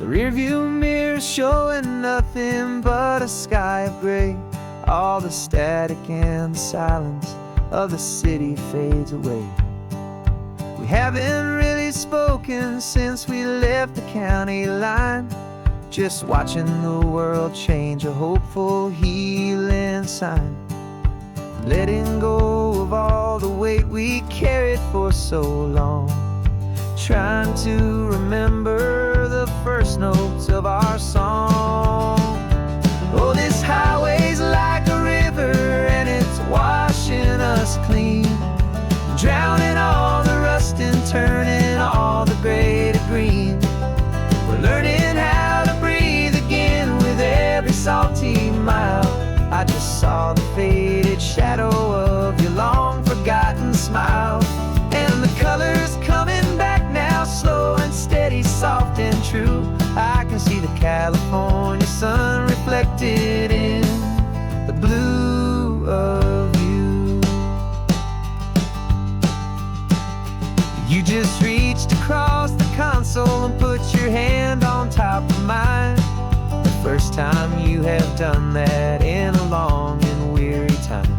rearview mirror showing nothing but a sky of gray. All the static and the silence of the city fades away. We haven't really spoken since we left the county line, just watching the world change, a hopeful healing sign. Letting go of all the weight we carried for so long, trying to remember the first notes of our song. Oh, this highway's like a river and it's washing us clean, drowning all the rust and turning all the gray to green. We're learning how to breathe again with every salty mile. I just saw the faded shadow of your long forgotten smile, and the colors coming back now, slow and steady, soft and true. I can see the California sun reflected in the blue of you. You just reached across the console and put your hand on top of mine. The first time you have done that in a long and weary time.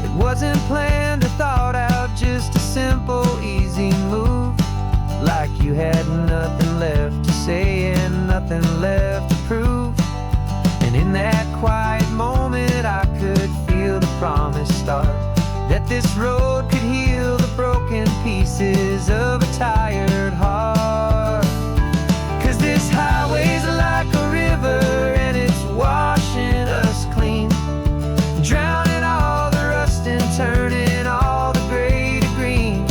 It wasn't planned or thought out, just a simple, easy move. Like you had nothing left to say and nothing left to prove. And in that quiet moment I could feel the promise start, that this road could heal the broken pieces of a tired heart. 'Cause this highway's like a river and it's washing us clean, drowning all the rust and turning all the gray to green.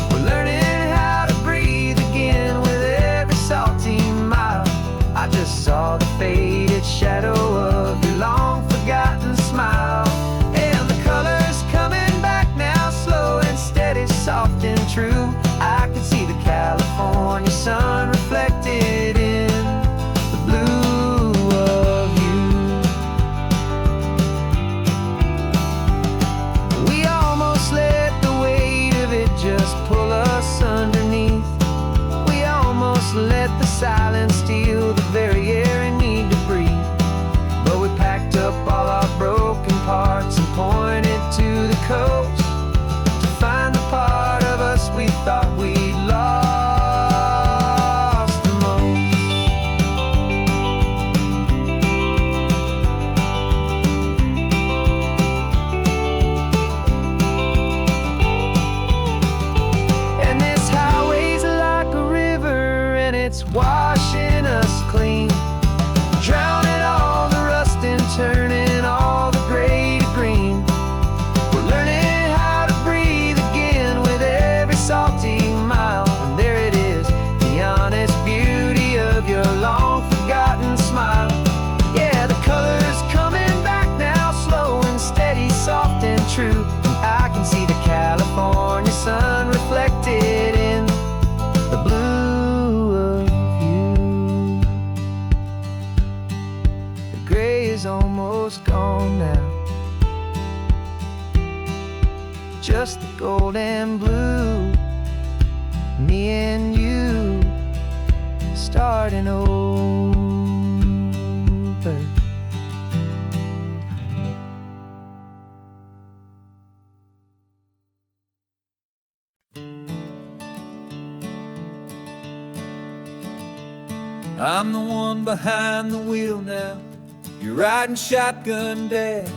We're learning how to breathe again with every salty mile. I just saw the faded shadow of your long forgotten smile, and the colors coming back now, slow and steady, soft and true. I can see the California sun reflected in the blue of you. We almost let the weight of it just pull us underneath. We almost let the silence steal the very air we need to breathe. But we packed up all our broken parts and pointed to the coast to find the part of us we thought we'd lost the most. And this highway's like a river and it's washing us clean, drowning all the rust and turning all the gray to green. We're learning how to breathe again with every salty mile. And there it is, the honest beauty of your long forgotten smile. Yeah, the colors coming back now, slow and steady, soft and true. I can see the California sun reflected in the blue of you. The gray is almost gone now, just the gold and blue. Me and you starting over. I'm the one behind the wheel now. You're riding shotgun, Dad,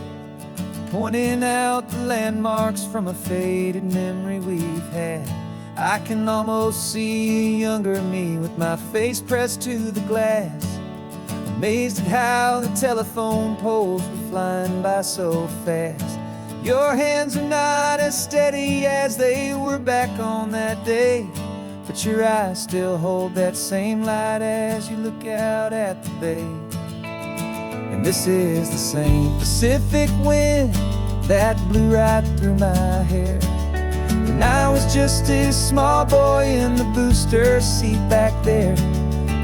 pointing out the landmarks from a faded memory we've had. I can almost see a younger me with my face pressed to the glass, amazed at how the telephone poles were flying by so fast. Your hands are not as steady as they were back on that day, but your eyes still hold that same light as you look out at the bay. And this is the same Pacific wind that blew right through my hair when I was just a small boy in the booster seat back there.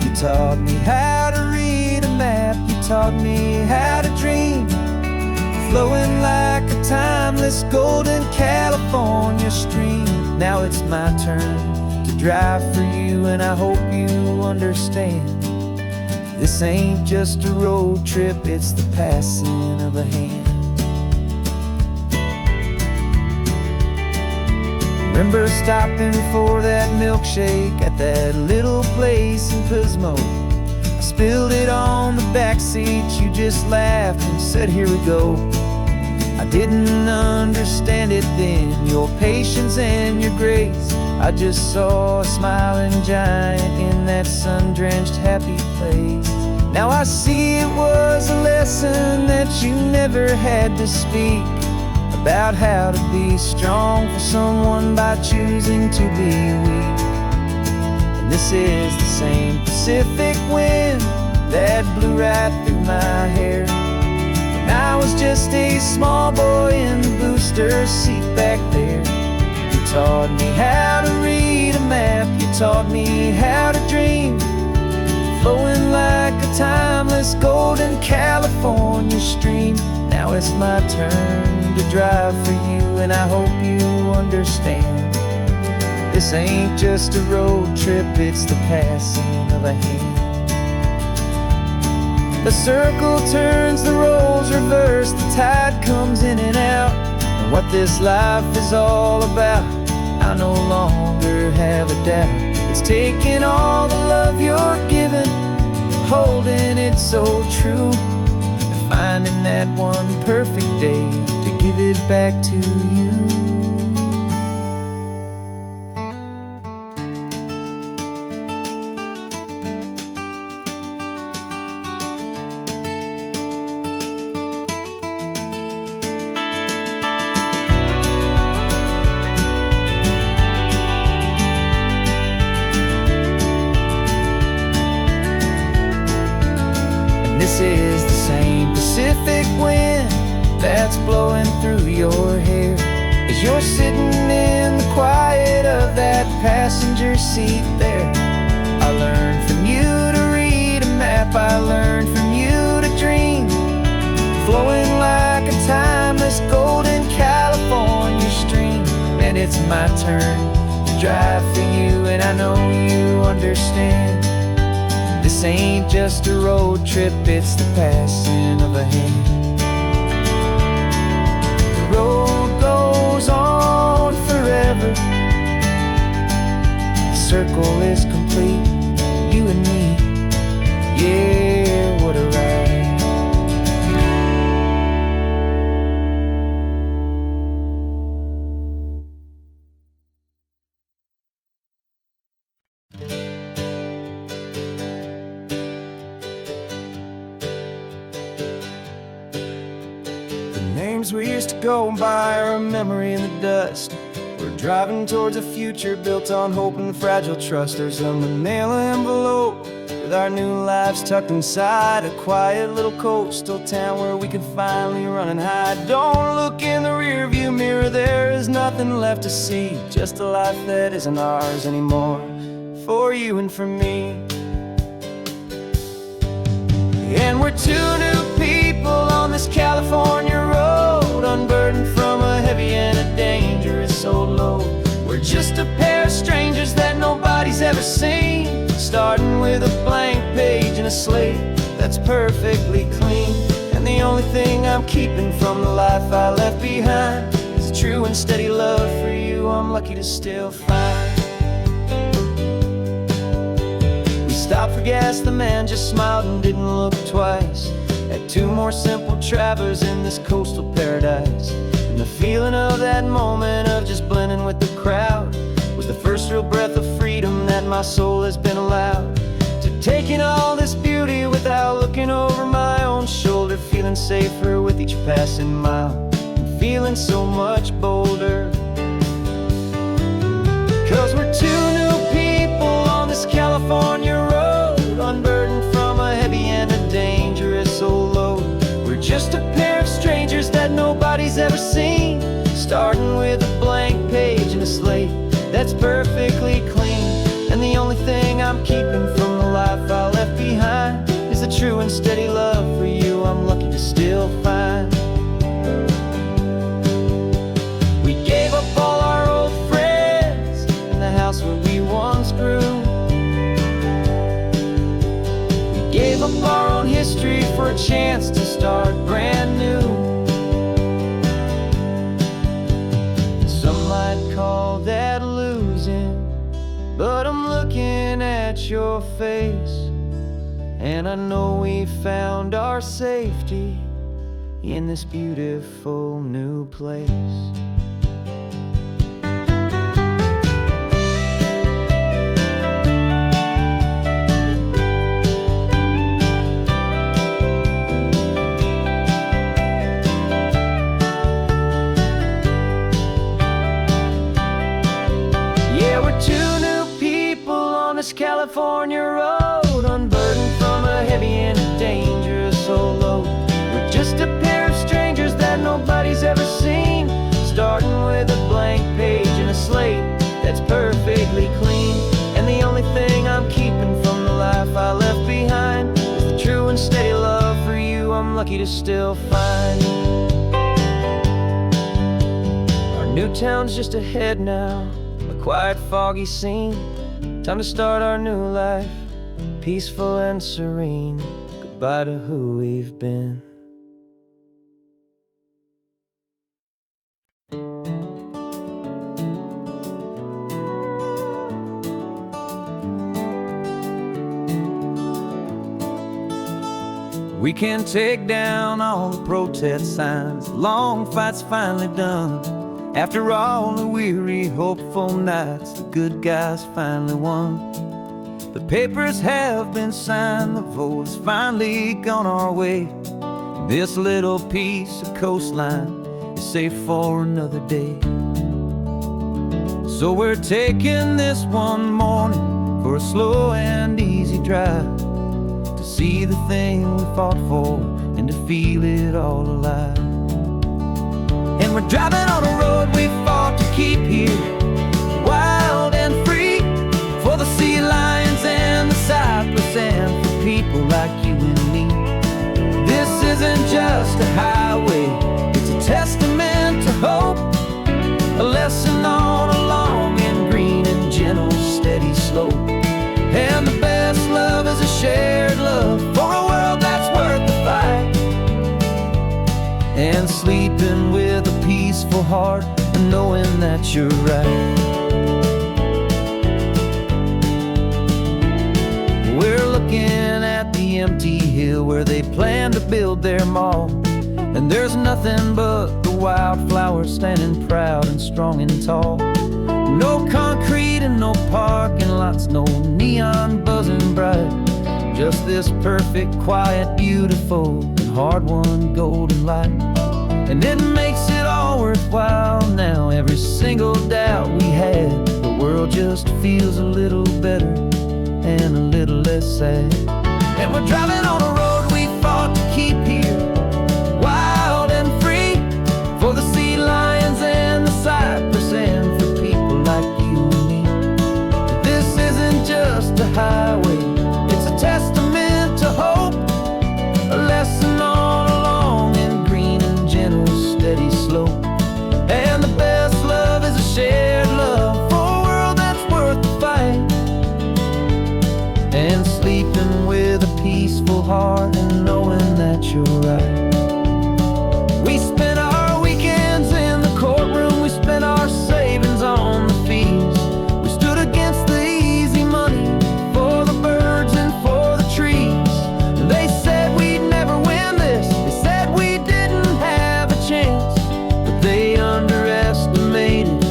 You taught me how to read a map, you taught me how to dream, flowing like a timeless golden California stream. Now it's my turn to drive for you, and I hope you understand This ain't just a road trip, it's the passing of a hand. Remember stopping for that milkshake at that little place in Pismo. I spilled it on the back seat, you just laughed and said, "Here we go." I didn't understand it then, your patience and your grace. I just saw a smiling giant in that sun-drenched happy place. Now I see it was a lesson that you never had to speak, about how to be strong for someone by choosing to be weak. And this is the same Pacific wind that blew right through my hair when I was just a small boy in the booster seat back there. You taught me how to read a map, you taught me how to dream, flowing like a timeless golden California stream. Now it's my turn to drive for you, and I hope you understand. This ain't just a road trip, it's the passing of a hand. The circle turns, the roles reverse, the tide comes in and out. And what this life is all about, I no longer have a doubt. It's taking all the love you're giving, holding it so true, and finding that one perfect day to give it back to you. This is the same Pacific wind that's blowing through your hair as you're sitting in the quiet of that passenger seat there. I learned from you to read a map, I learned from you to dream, flowing like a timeless golden California stream. And it's my turn to drive for you, and I know you understand. This ain't just a road trip, it's the passing of a hand. The road goes on forever, the circle is complete, you and me, yeah, what a ride. Names we used to go by are a memory in the dust. We're driving towards a future built on hope and fragile trust. There's a manila envelope with our new lives tucked inside, a quiet little coastal town where we could finally run and hide. Don't look in the rearview mirror, there is nothing left to see, just a life that isn't ours anymore, for you and for me. And we're two new people on this California road, unburdened from a heavy and a dangerous old load. We're just a pair of strangers that nobody's ever seen, starting with a blank page and a slate that's perfectly clean. And the only thing I'm keeping from the life I left behind is a true and steady love for you I'm lucky to still find. Stopped for gas, the man just smiled and didn't look twice. Had two more simple travelers in this coastal paradise. And the feeling of that moment of just blending with the crowd was the first real breath of freedom that my soul has been allowed. To taking all this beauty without looking over my own shoulder, feeling safer with each passing mile, and feeling so much bolder. 'Cause we're two new people on this California road, unburdened from a heavy and a dangerous old load. We're just a pair of strangers that nobody's ever seen, starting with a blank page and a slate that's perfectly clean. And the only thing I'm keeping from the life I left behind is a true and steady love for you I'm lucky to still find. We gave up all our old friends and the house where we once grew. Gave up chance to start brand new. Some might call that losing, but I'm looking at your face, and I know we found our safety in this beautiful new place. California road, unburdened from a heavy and a dangerous old load. We're just a pair of strangers that nobody's ever seen, starting with a blank page and a slate that's perfectly clean. And the only thing I'm keeping from the life I left behind is the true and steady love for you I'm lucky to still find. Our new town's just ahead now, a quiet, foggy scene. Time to start our new life, peaceful and serene. Goodbye to who we've been. We can take down all the protest signs, long fight's finally done. After all the weary, hopeful nights, the good guys finally won. The papers have been signed, the vote's finally gone our way. This little piece of coastline is safe for another day. So we're taking this one morning for a slow and easy drive, to see the thing we fought for and to feel it all alive. And we're driving on a road we fought to keep here, wild and free, for the sea lions and the cypress and for people like you and me. This isn't just a highway, it's a testament to hope, a lesson on a long and green and gentle steady slope. And the best love is a shared love for a world that's worth the fight, and sleeping with a peaceful heart and knowing that you're right. We're looking at the empty hill where they plan to build their mall, and there's nothing but the wildflowers standing proud and strong and tall. No concrete and no parking lots, no neon buzzing bright, just this perfect, quiet, beautiful, and hard-won golden light. And it makes it all worthwhile now, every single doubt we had. The world just feels a little better and a little less sad. And we're driving on a road we fought to keep here, wild and free, for the sea lions and the cypress and for people like you and me. This isn't just a highway, it's a testament to hope, a lesson on a long and green and gentle steady slope. And the best love is a shared love for a world that's worth the fight, and sleeping with a peaceful heart and knowing that you're right. We spent our weekends in the courtroom, we spent our savings on the fees. We stood against the easy money for the birds and for the trees. They said we'd never win this, they said we didn't have a chance, but they underestimated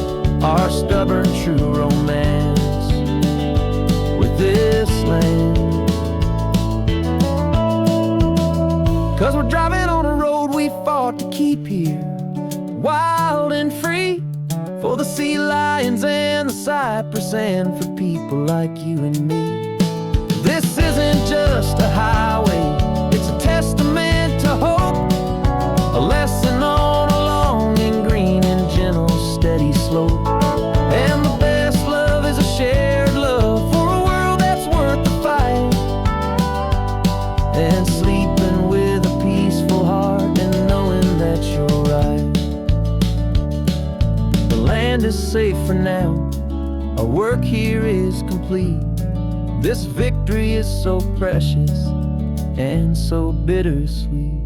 our stubborn true romance with this land. 'Cause we're driving on a road we fought to keep here, wild and free, for the sea lions and the cypress and for people like you and me. This isn't just a highway, it's a testament to hope, a lesson on a long and green and gentle steady slope. And the best love is a shared love for a world that's worth the fight, and sleeping with a peaceful heart and knowing that you're right. The land is safe for now, our work here is complete. This victory is so precious, and so bittersweet.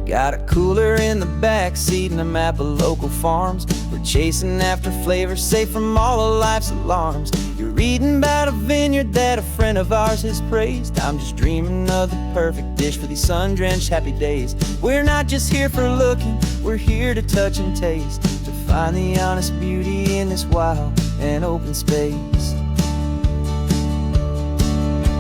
Got a cooler in the back seat and a map of local farms. We're chasing after flavors safe from all of life's alarms. You're reading about a vineyard that a friend of ours has praised. I'm just dreaming of the perfect dish for these sun-drenched happy days. We're not just here for looking, we're here to touch and taste, to find the honest beauty in this wild and open space.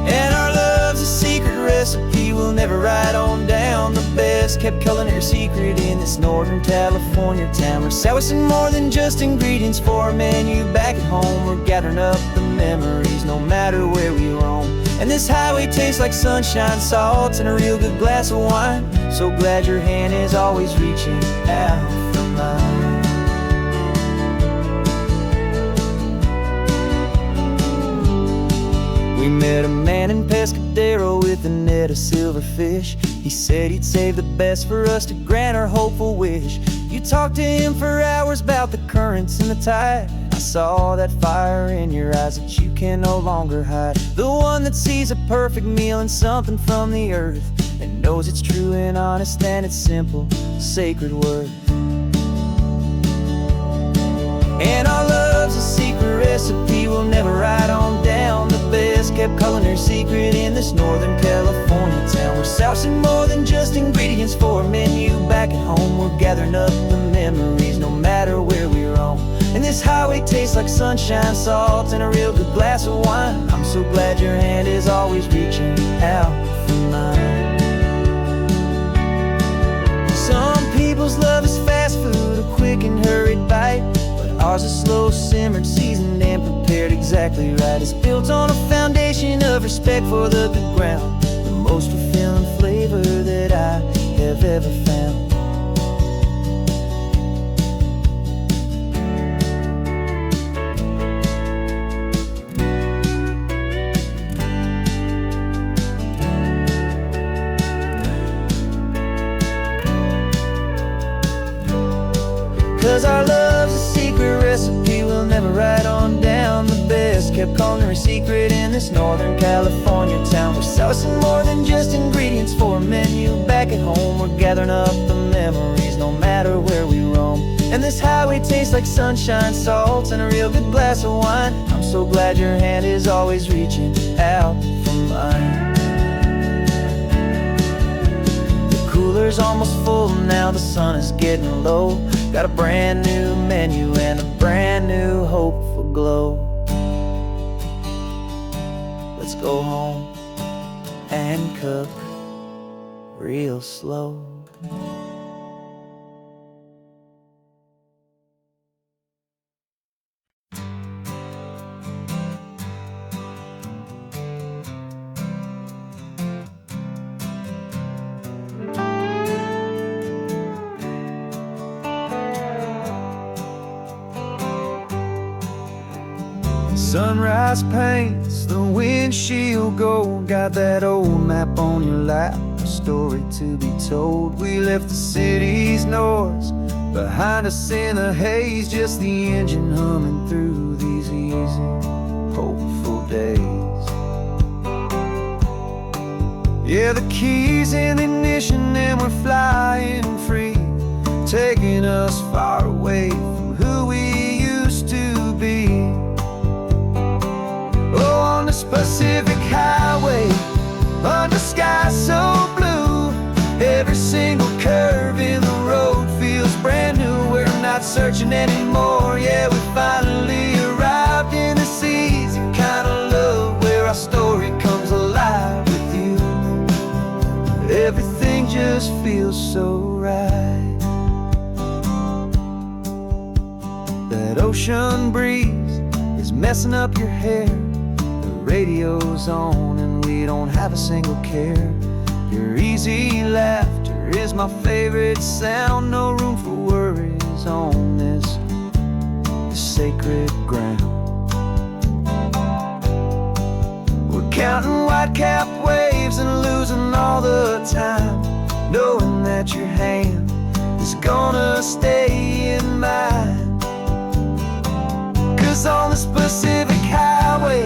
And our love's a secret recipe we'll never write on down. The best kept culinary secret in this Northern California town. We're sourcing more than just ingredients for a menu back at home. We're gathering up the memories no matter where we roam. And this highway tastes like sunshine, salt, and a real good glass of wine. So glad your hand is always reaching out for mine. We met a man in Pescadero with a net of silverfish. He said he'd save the best for us to grant our hopeful wish. You talked to him for hours about the currents and the tide. I saw that fire in your eyes that you can no longer hide. The one that sees a perfect meal in something from the earth, and knows it's true and honest and it's simple, sacred worth. And our love's a secret recipe we'll never write on down. The best kept culinary secret in this Northern California town. We're sourcing more than just ingredients for a menu back at home. We're gathering up the memories no matter where we roam. And this highway tastes like sunshine, salt, and a real good glass of wine. I'm so glad your hand is always reaching out for mine. Some people's love is fast food, a quick and hurried bite. Ours is slow simmered, seasoned, and prepared exactly right. It's built on a foundation of respect for the good ground, the most fulfilling flavor that I have ever found. 'Cause our love's a secret recipe we'll never write on down. The best kept culinary secret in this Northern California town. We're sourcing more than just ingredients for a menu back at home. We're gathering up the memories no matter where we roam. And this highway tastes like sunshine, salt, and a real good glass of wine. I'm so glad your hand is always reaching out for mine. The cooler's almost full now, the sun is getting low. Got a brand new menu and a brand new hopeful glow. Let's go home and cook real slow. Sunrise paints the windshield gold. Got that old map on your lap, a story to be told. We left the city's noise behind us in the haze, just the engine humming through these easy, hopeful days. Yeah, the keys in the ignition and we're flying free, taking us far away from who we used to be. Oh, on this Pacific highway, under sky so blue, every single curve in the road feels brand new. We're not searching anymore, yeah, we finally arrived in this easy kind of love, where our story comes alive with you. Everything just feels so right. That ocean breeze is messing up your hair, radio's on and we don't have a single care. Your easy laughter is my favorite sound. No room for worries on this sacred ground. counting white-capped waves and losing all the time, knowing that your hand is gonna stay in mine. 'Cause on this Pacific highway,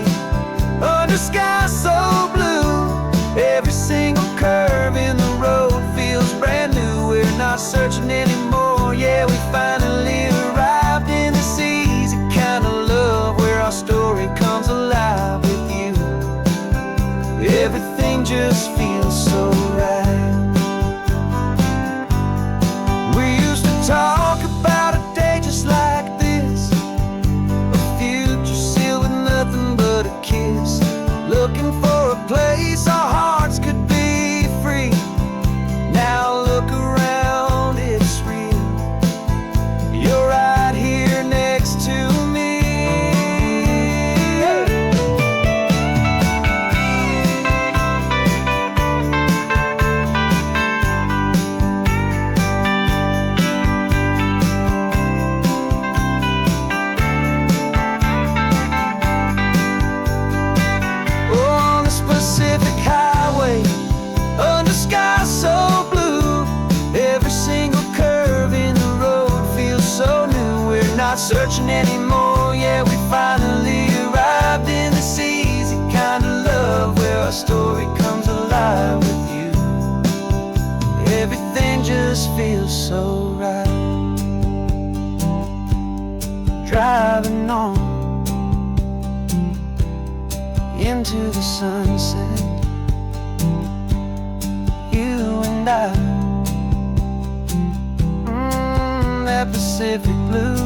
under sky so blue, every single curve in the road feels brand new. We're not searching anymore, yeah, we finally arrived in this easy kind of love where our story comes alive with you. Everything just feels so right. We used to talk about a day just like this, a future sealed with nothing but a kiss, looking for a place our hearts could be free. Now look around, it's real. You're right here next to me. On this Pacific highway, under sky so blue, every single curve in the road feels so new. We're not searching anymore, yeah, we finally arrived in this easy kind of love where our story comes alive with you. Everything just feels so right. Driving on into the sunset, you and I, that Pacific blue.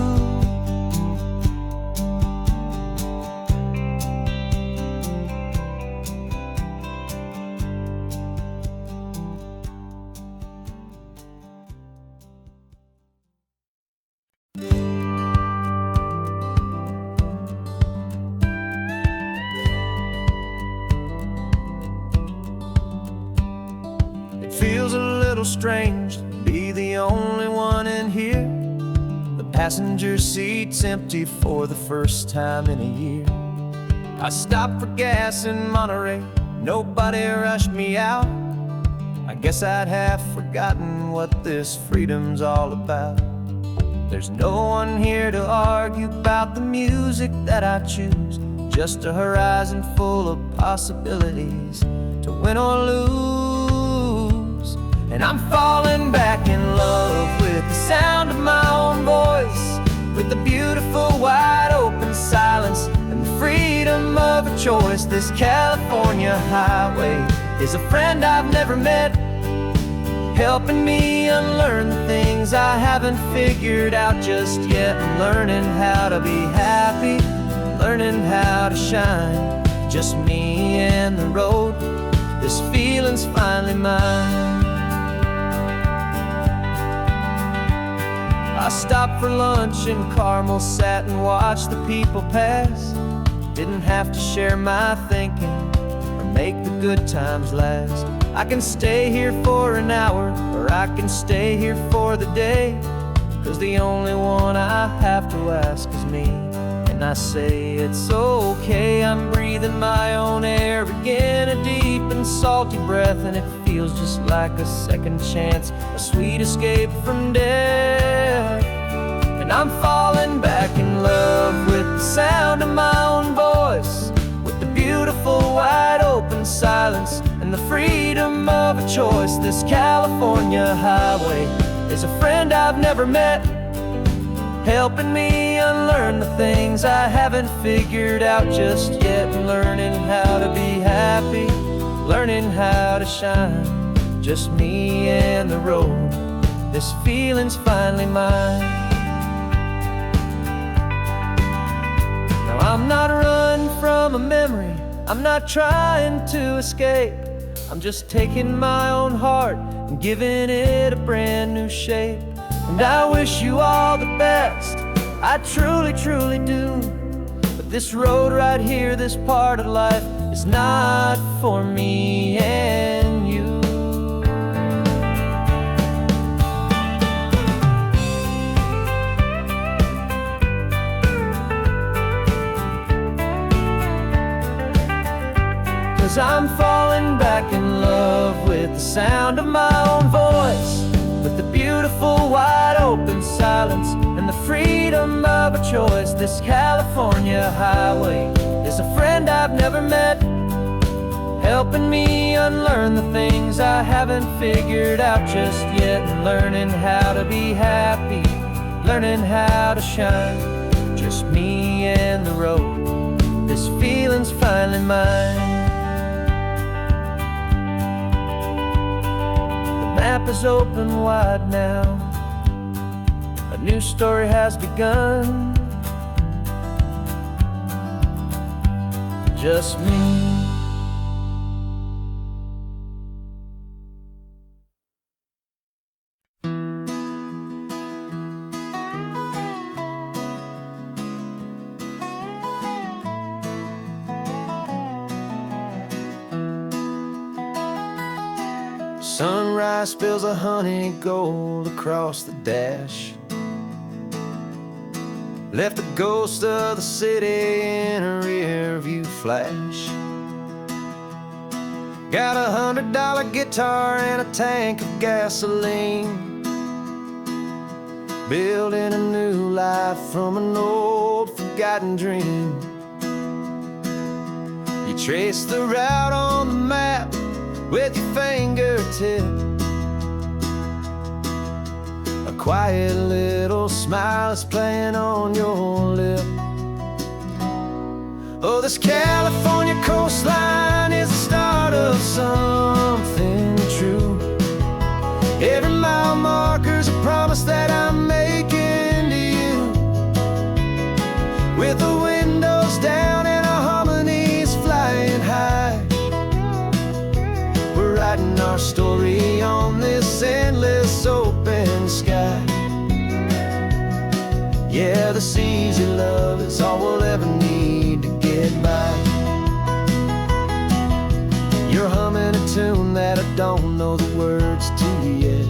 It feels a little strange to be the only one in here. The passenger seat's empty for the first time in a year. I stopped for gas in Monterey, nobody rushed me out. I guess I'd half forgotten what this freedom's all about. There's no one here to argue about the music that I choose, just a horizon full of possibilities to win or lose. And I'm falling back in love with the sound of my own voice, with the beautiful wide open silence and the freedom of a choice. This California highway is a friend I've never met, helping me unlearn the things I haven't figured out just yet. I'm learning how to be happy, learning how to shine, just me and the road. This feeling's finally mine. I stopped for lunch in Carmel, sat and watched the people pass. Didn't have to share my thinking or make the good times last. I can stay here for an hour, or I can stay here for the day, 'cause the only one I have to ask is me. And I say it's okay, I'm breathing my own air again, a deep and salty breath, and it feels just like a second chance, a sweet escape from death. And I'm falling back in love with the sound of my own voice, with the beautiful wide open silence and the freedom of a choice. This California highway is a friend I've never met, helping me unlearn the things I haven't figured out just yet. And learning how to be happy, learning how to shine, just me and the road. This feeling's finally mine. Now I'm not running from a memory, I'm not trying to escape. I'm just taking my own heart and giving it a brand new shape. And I wish you all the best, I truly, truly do. But this road right here, this part of life, is not for me and you. 'cause I'm falling back in love with the sound of my own voice, with the beautiful wide open silence and the freedom of a choice. This California highway is a friend I've never met, helping me unlearn the things I haven't figured out just yet, and learning how to be happy, learning how to shine. Just me and the road, this feeling's finally mine. The map is open wide now, a new story has begun. Just me. Sunrise spills a honey gold across the dash, left the ghost of the city in a rear view flash. Got a $100 guitar and a tank of gasoline, building a new life from an old forgotten dream. You trace the route on the map with your fingertip, a quiet little smile is playing on your lip. Oh, this California coastline is the start of something true. Every mile marker's a promise that I'm making to you, with the windows down and our harmonies flying high. Writing our story on this endless open sky. Yeah, this easy love is all we'll ever need to get by. You're humming a tune that I don't know the words to yet.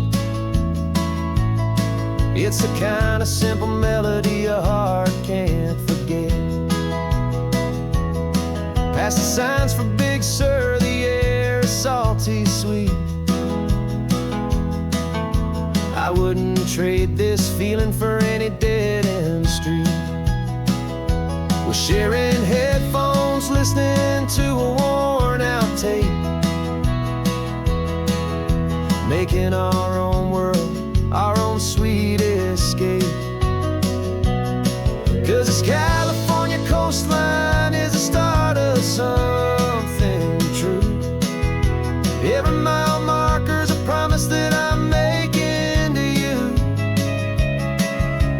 It's the kind of simple melody a heart can't forget. Past the signs for Big Sur, the air is salty sweet. I wouldn't trade this feeling for any dead-end street. We're sharing headphones, listening to a worn-out tape, making our own world, our own sweet escape. 'Cause this California coastline is the start of something true. Every mile marker's a promise that I'm making to you,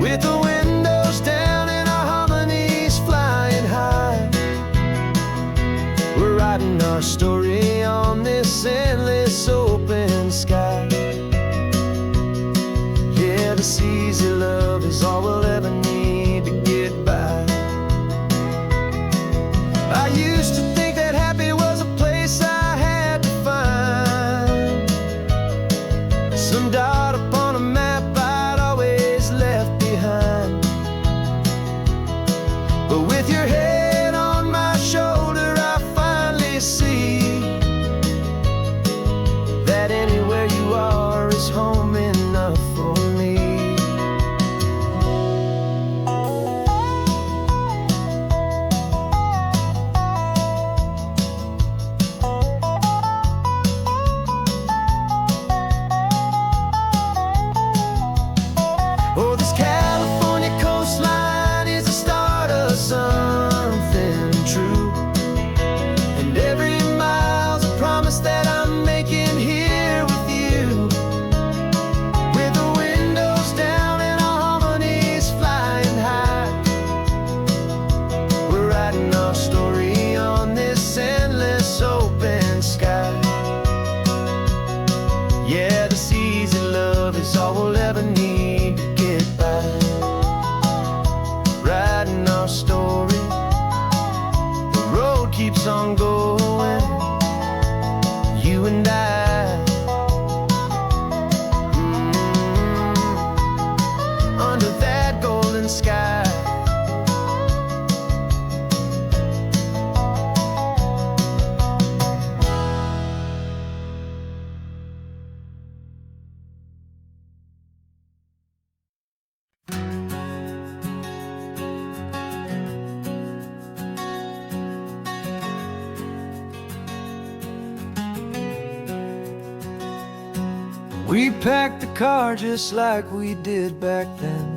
with the windows down and our harmonies flying high. We're writing our story on this endless open sky. Yeah, this easy love is all we'll ever need to get by. I used to think that happy was a place I had to find, some dot upon a map I'd always left behind. But with your head on my shoulder, I finally see that anywhere you are is home enough for me. Oh, this California coastline is the start of something true, and every mile's a promise that I'm making here with you, with the windows down and our harmonies flying high. We're writing our story on this endless open sky. Yeah, this easy love is all we'll ever need to get by. Writing our story, the road keeps on going, you and I. Under that golden sky. We packed the car just like we did back then.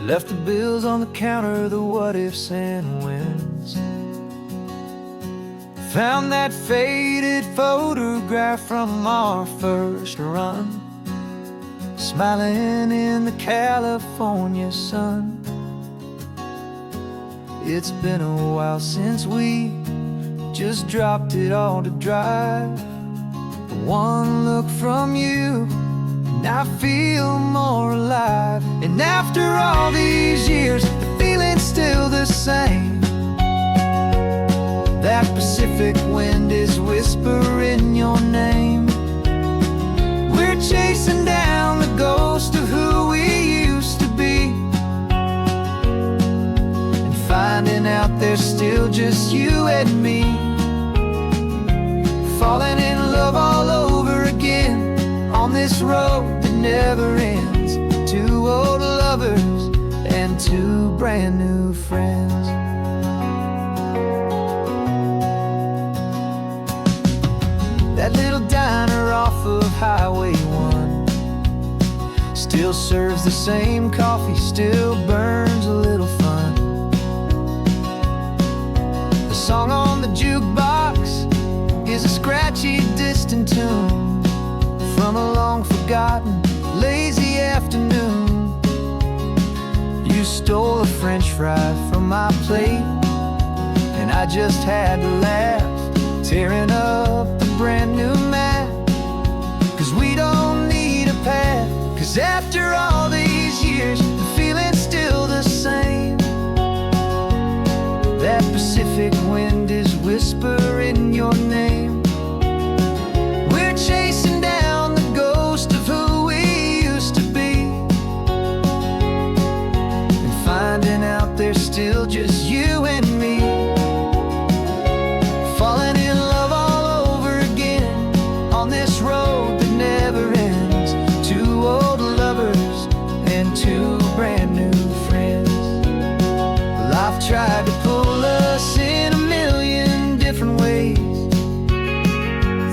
Left the bills on the counter, the what ifs and whens. Found that faded photograph from our first run, smiling in the California sun. It's been a while since we just dropped it all to drive. One look from you and I feel more alive. And after all these years, the feeling's still the same. That Pacific wind is whispering your name. We're chasing down the ghost of who we used to be, and finding out there's still just you and me. Falling in love all over again on this road that never ends. Two old lovers and two brand new friends. That little diner off of Highway 1 still serves the same coffee, still burns a little fun. The song on the jukebox is a scratchy, distant tune from a long-forgotten, lazy afternoon. You stole a French fry from my plate, and I just had to laugh, tearing up the brand new map. Cause we don't need a path, cause after all these years, the feeling's still the same. That Pacific wind is whispering your name. We're chasing down the ghost of who we used to be, and finding out there's still just you and me. Falling in love all over again on this road that never ends. Two old lovers and two brand new friends. Life tried to pull us in a million different ways,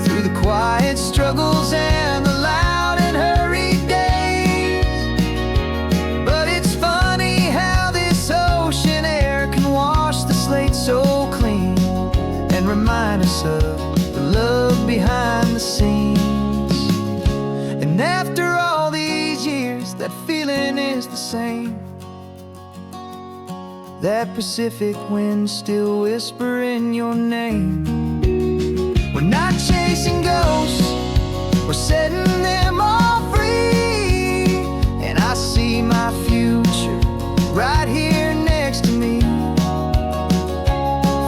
through the quiet struggles and the loud and hurried days. But it's funny how this ocean air can wash the slate so clean, and remind us of the love behind the scenes. And after all these years, that feeling is the same. That Pacific wind still whispering your name. We're not chasing ghosts, we're setting them all free. And I see my future right here next to me.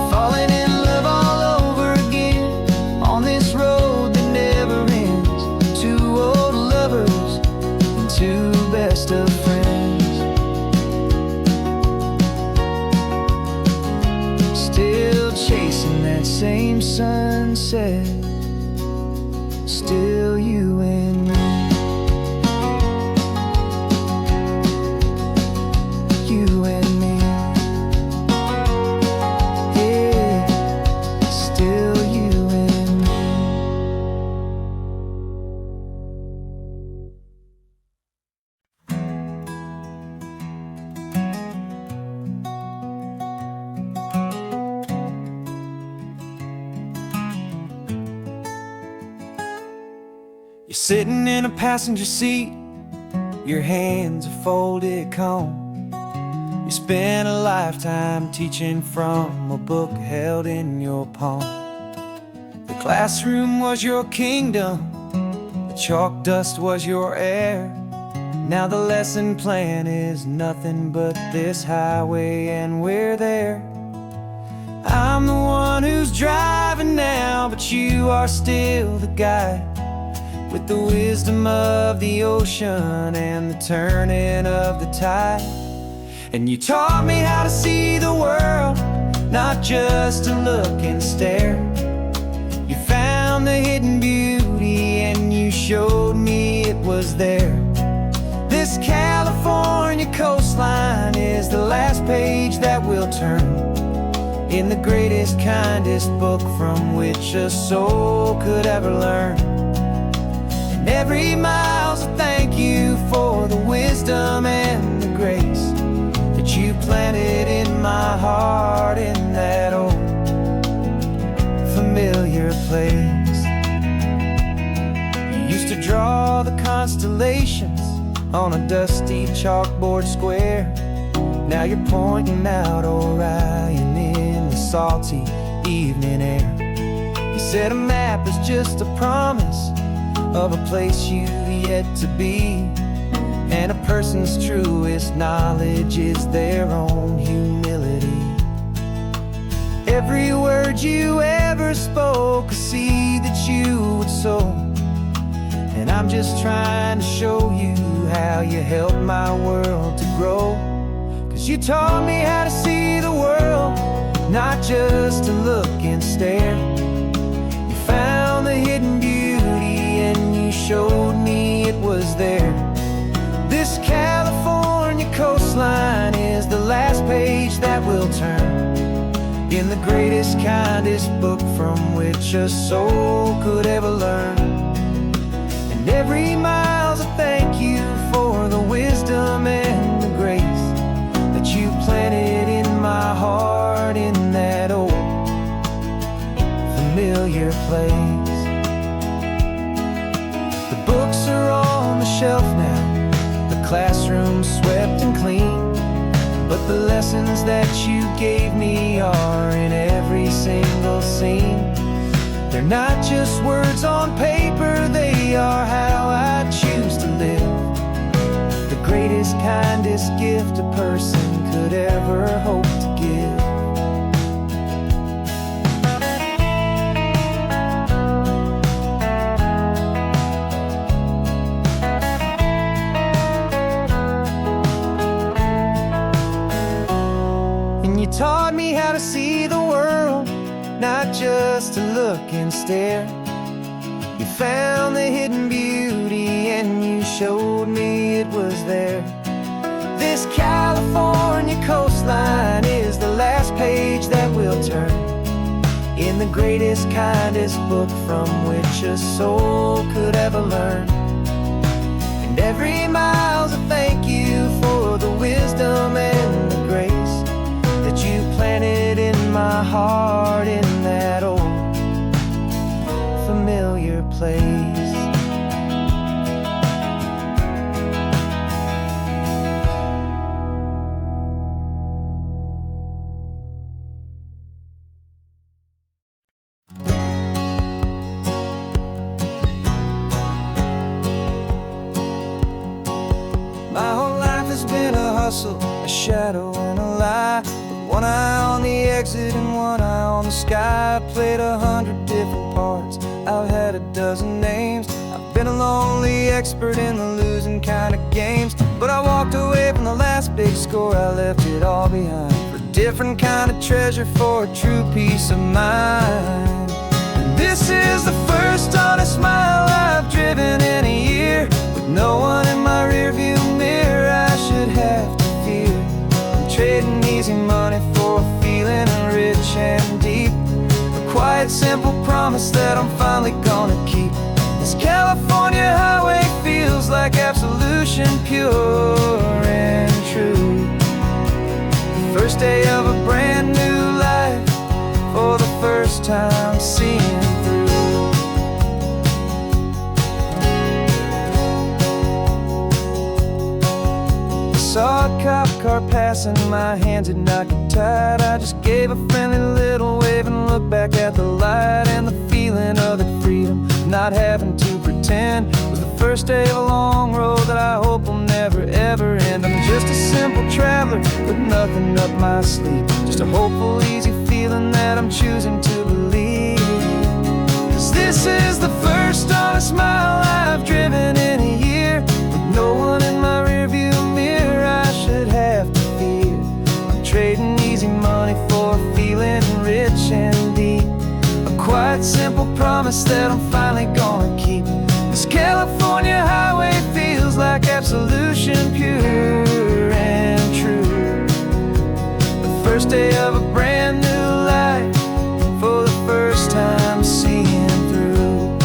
Falling in love all over again on this road that never ends. Two old lovers and two best of friends. Still chasing that same sunset, still you and me. You and me. Yeah, still you and me. You're sitting in a passenger seat, your hands are folded calm. You spent a lifetime teaching from a book held in your palm. The classroom was your kingdom, the chalk dust was your air. Now the lesson plan is nothing but this highway, and we're there. I'm the one who's driving now, but you are still the guide, with the wisdom of the ocean and the turning of the tide. And you taught me how to see the world, not just to look and stare. You found the hidden beauty and you showed me it was there. This California coastline is the last page that we'll turn in the greatest, kindest book from which a soul could ever learn. every mile's a thank you for the wisdom and the grace that you planted in my heart in that old familiar place. You used to draw the constellations on a dusty chalkboard square. Now you're pointing out Orion in the salty evening air. You said a map is just a promise of a place you've yet to be, and a person's truest knowledge is their own humility. Every word you ever spoke, a seed that you would sow, and I'm just trying to show you how you helped my world to grow. 'Cause you taught me how to see the world, not just to look and stare. You found the hidden beauty and you showed me it was there. This California coastline is the last page that will turn in the greatest, kindest book from which a soul could ever learn. And every mile's a thank you for the wisdom and the grace that you planted in my heart in that old familiar place. The books are on the shelf now, the classroom swept and clean, but the lessons that you gave me are in every single scene. They're not just words on paper, they are how I choose to live. The greatest, kindest gift a person could ever hope to give. You taught me how to see the world, not just to look and stare. You found the hidden beauty and you showed me it was there. This California coastline is the last page that will turn in the greatest, kindest book from which a soul could ever learn. And every mile's a thank you for the wisdom and the grace that you planted in my heart in that old familiar place. My whole life has been a hustle, a shadow and a lie. One eye on the exit and one eye on the sky. I played 100 different parts, I've had a dozen names. I've been a lonely expert in the losing kind of games. But I walked away from the last big score, I left it all behind for a different kind of treasure, for a true peace of mind. And this is the first honest mile I've driven in a year, with no one in my rearview mirror I should have to fear. I'm trading easy money for a feeling rich and deep, a quiet, simple promise that I'm finally gonna keep. This California highway feels like absolution, pure and true. The first day of a brand new life, for the first time seeing through. Saw a cop car passing, my hands had not got tied. I just gave a friendly little wave and looked back at the light. And the feeling of the freedom, not having to pretend, was the first day of a long road that I hope will never ever end. I'm just a simple traveler with nothing up my sleeve, just a hopeful, easy feeling that I'm choosing to believe. 'Cause this is the first honest mile I've driven in a year, with no one in my rearview mirror I should have to fear. I'm trading easy money for a feeling rich and deep, a quiet, simple promise that I'm finally gonna keep. This California highway feels like absolution, pure and true. The first day of a brand new life, for the first time seeing through.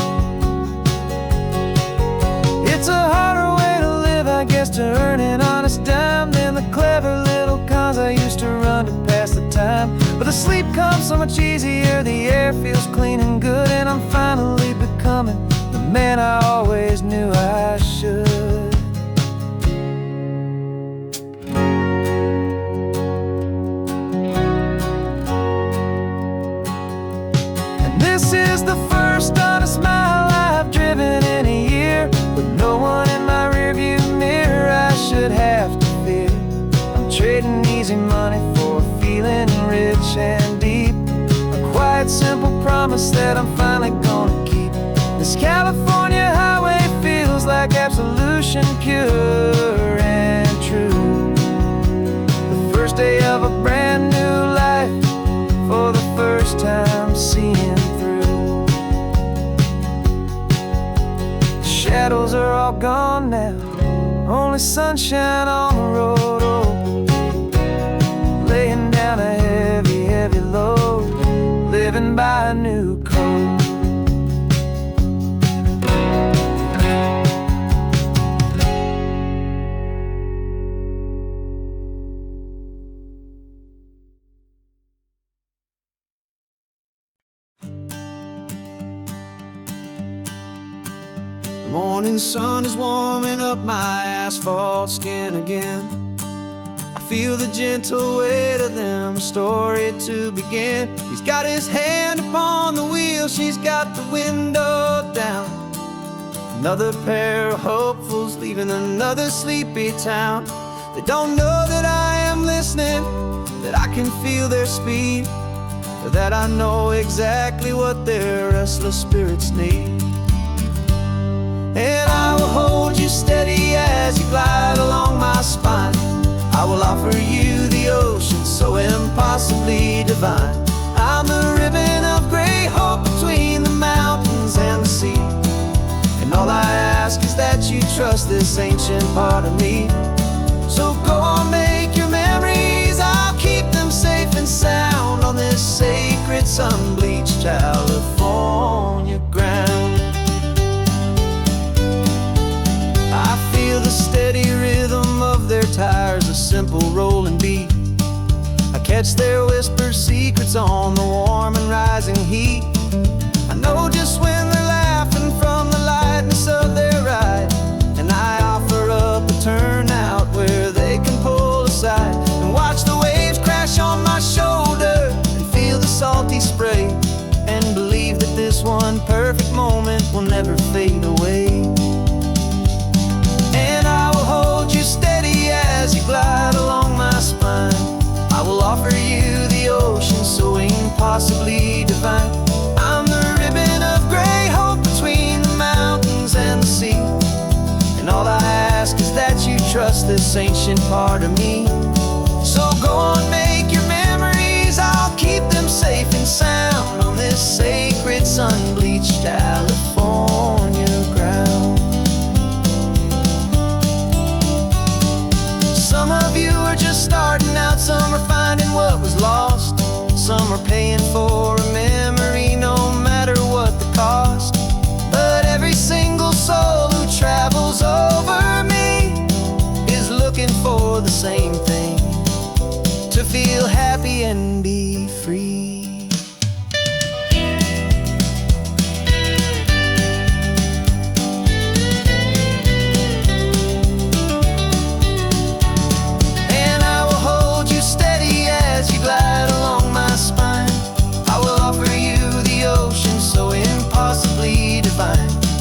clever little cons I used to run to pass the time. But the sleep comes so much easier, the air feels clean and good, and I'm finally becoming the man I always knew I should. And this is the first honest mile I've driven in a year, with no one in my rearview mirror I should have to fear. I'm trading easy money for a feeling rich and deep, a quiet, simple promise that I'm finally gonna keep. This California highway feels like absolution, pure and true. The first day of a brand new life, for the first time seeing through. The shadows are all gone now, only sunshine on the road. Oh, laying down a heavy, heavy load, living by a new code. The morning sun is warming up my asphalt skin again. I feel the gentle weight of them, a story to begin. He's got his hand upon the wheel, she's got the window down. Another pair of hopefuls leaving another sleepy town. They don't know that I am listening, that I can feel their speed, or that I know exactly what their restless spirits need. And I will hold you steady as you glide along my spine. I will offer you the ocean so impossibly divine. I'm the ribbon of gray hope between the mountains and the sea. And all I ask is that you trust this ancient part of me. So go on, make your memories, I'll keep them safe and sound on this sacred sun-bleached California ground. I feel the steady rhythm of their tires, a simple rolling beat. I catch their whispered secrets on the warm and rising heat. I know just when they're laughing from the lightness of their ride, and I offer up a turnout where they can pull aside and watch the waves crash on my shoulder and feel the salty spray, and believe that this one perfect moment will never fade away. And I will hold you steady as you glide along my spine. I will offer you the ocean so impossibly divine. I'm the ribbon of gray hope between the mountains and the sea. And all I ask is that you trust this ancient part of me. So go on, make your memories, I'll keep them safe and sound on this sacred sun-bleached California ground. Some of you are just starting out, some are finding what was lost, some are paying for a memory no matter what the cost. But every single soul who travels over me is looking for the same thing, to feel happy and be free.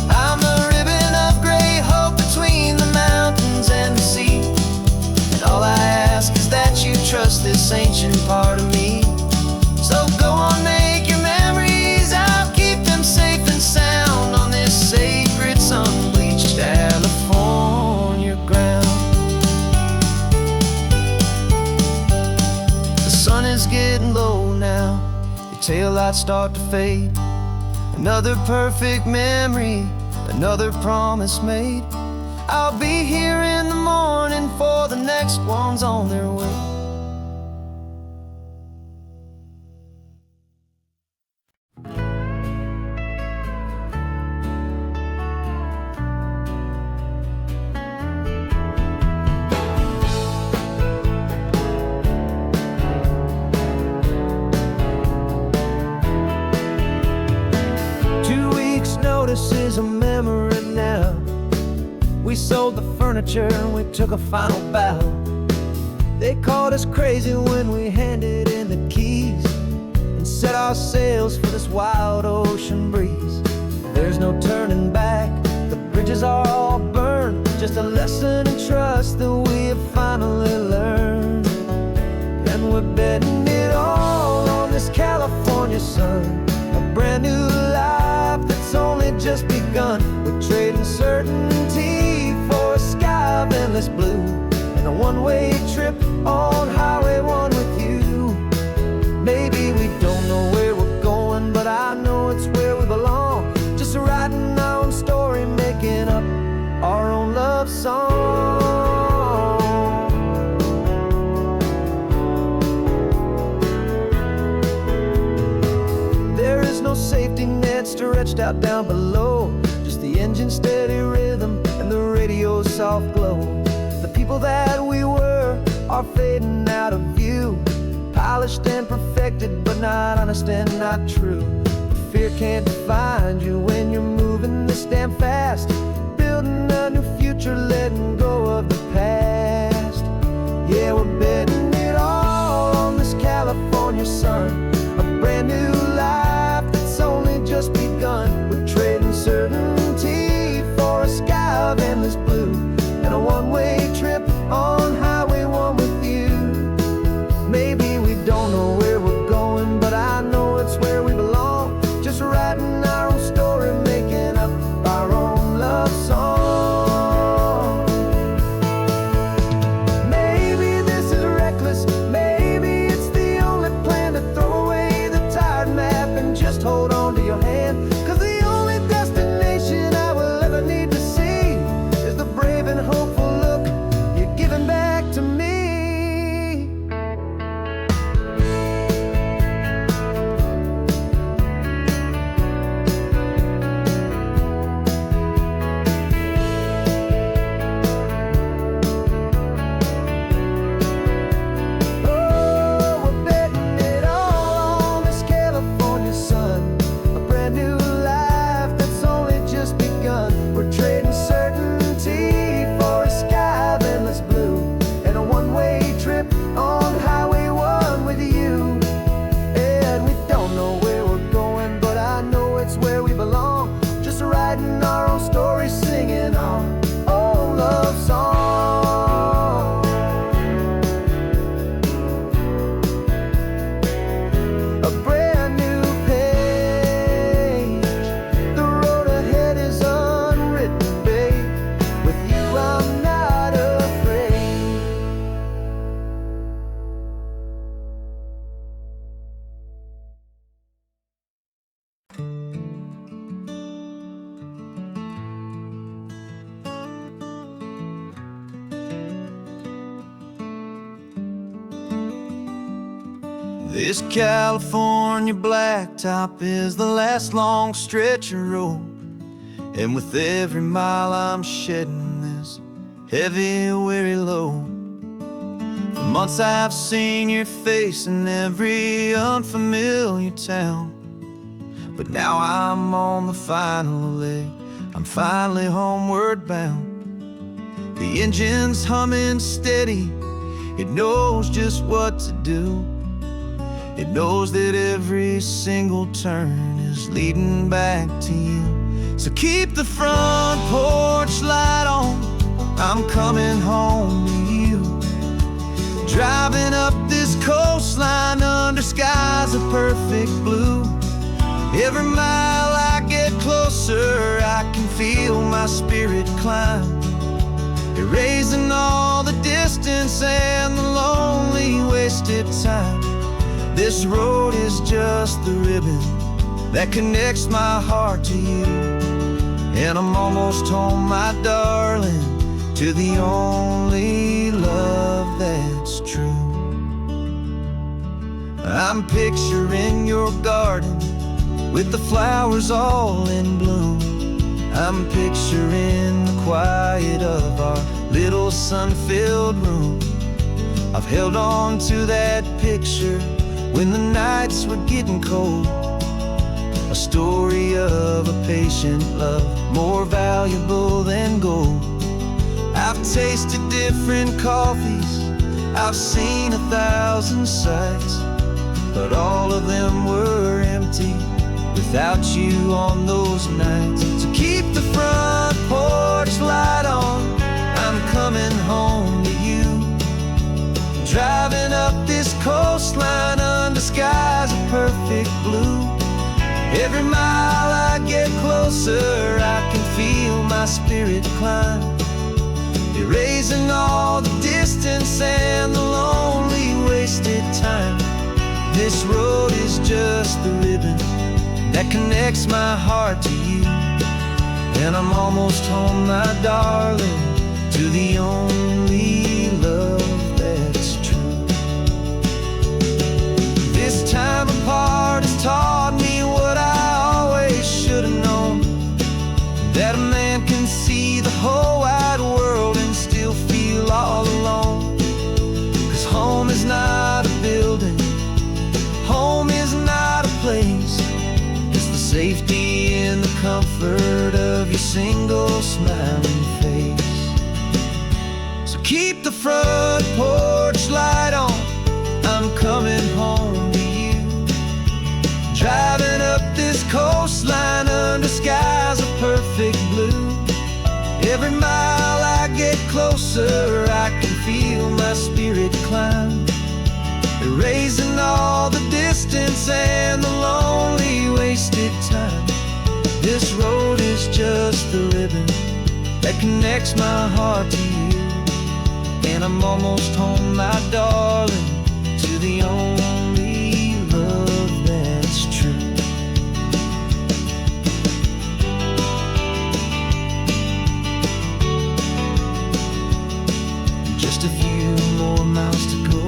I'm a ribbon of gray hope between the mountains and the sea. And all I ask is that you trust this ancient part of me. So go on, make your memories, I'll keep them safe and sound on this sacred sun-bleached California ground. The sun is getting low now, your taillights start to fade. Another perfect memory, another promise made. I'll be here in the morning for the next ones on their way. is a memory now. We sold the furniture and we took a final bow. They called us crazy when we handed in the keys and set our sails for this wild ocean breeze. There's no turning back, the bridges are all burned, just a lesson in trust that we have finally learned. And we're betting it all on this California sun, a brand new life that's only just begun. We're trading certainty for a sky of endless blue and a one-way trip on Highway 1 with you. Maybe we don't know where we're going, but I know it's where we belong. Just writing our own story, making up our own love song. There is no safety net stretched out down below, just the engine's steady rhythm and the radio's soft glow. The people that we were are fading out of view, polished and perfected, but not honest and not true. Fear can't find you when you're moving this damn fast, building a new future, letting go of the past. Yeah, we're betting it all on this California sun, a brand new life that's only just begun. We're trading certainty for a sky of endless blue and a one-way trip on Highway 1 with you. Maybe we don't know where we're going, but I know it's where we belong. Just writing our own story, making up our own love song. Maybe this is reckless, maybe it's the only plan to throw away the tired map and just hold on to your hand. 'Cause the only destination I will ever need to see is the brave and hopeful look you're giving back to me. This California blacktop is the last long stretch of road, and with every mile I'm shedding this heavy, weary load. For months I've seen your face in every unfamiliar town, but now I'm on the final leg, I'm finally homeward bound. The engine's humming steady, it knows just what to do. It knows that every single turn is leading back to you. So keep the front porch light on, I'm coming home to you. Driving up this coastline under skies of perfect blue. Every mile I get closer, I can feel my spirit climb, erasing all the distance and the lonely wasted time. This road is just the ribbon that connects my heart to you, and I'm almost home, my darling, to the only love that's true. I'm picturing your garden with the flowers all in bloom. I'm picturing the quiet of our little sun-filled room. I've held on to that picture when the nights were getting cold. A a story of a patient love, more valuable than gold. I've tasted different coffees, I've seen 1,000 sights, but all of them were empty without you on those nights. So keep the front porch light on, I'm coming home to you. Driving up this coastline under skies of perfect blue. Every mile I get closer, I can feel my spirit climb, erasing all the distance and the lonely wasted time. This road is just the ribbon that connects my heart to you, and I'm almost home, my darling, to the only love that's true. This time apart has taught me what I always should have known, that a man can see the whole wide world and still feel all alone. 'Cause home is not a building, home is not a place, it's the safety and the comfort of your single smiling face. So keep the front porch light on, I'm coming home to you. Driving up this coastline under skies of perfect blue. Every mile I get closer, I can feel my spirit climb, erasing all the distance and the lonely wasted time. This road is just the ribbon that connects my heart to you, and I'm almost home, my darling, to the only love that's true. Just a few more miles to go,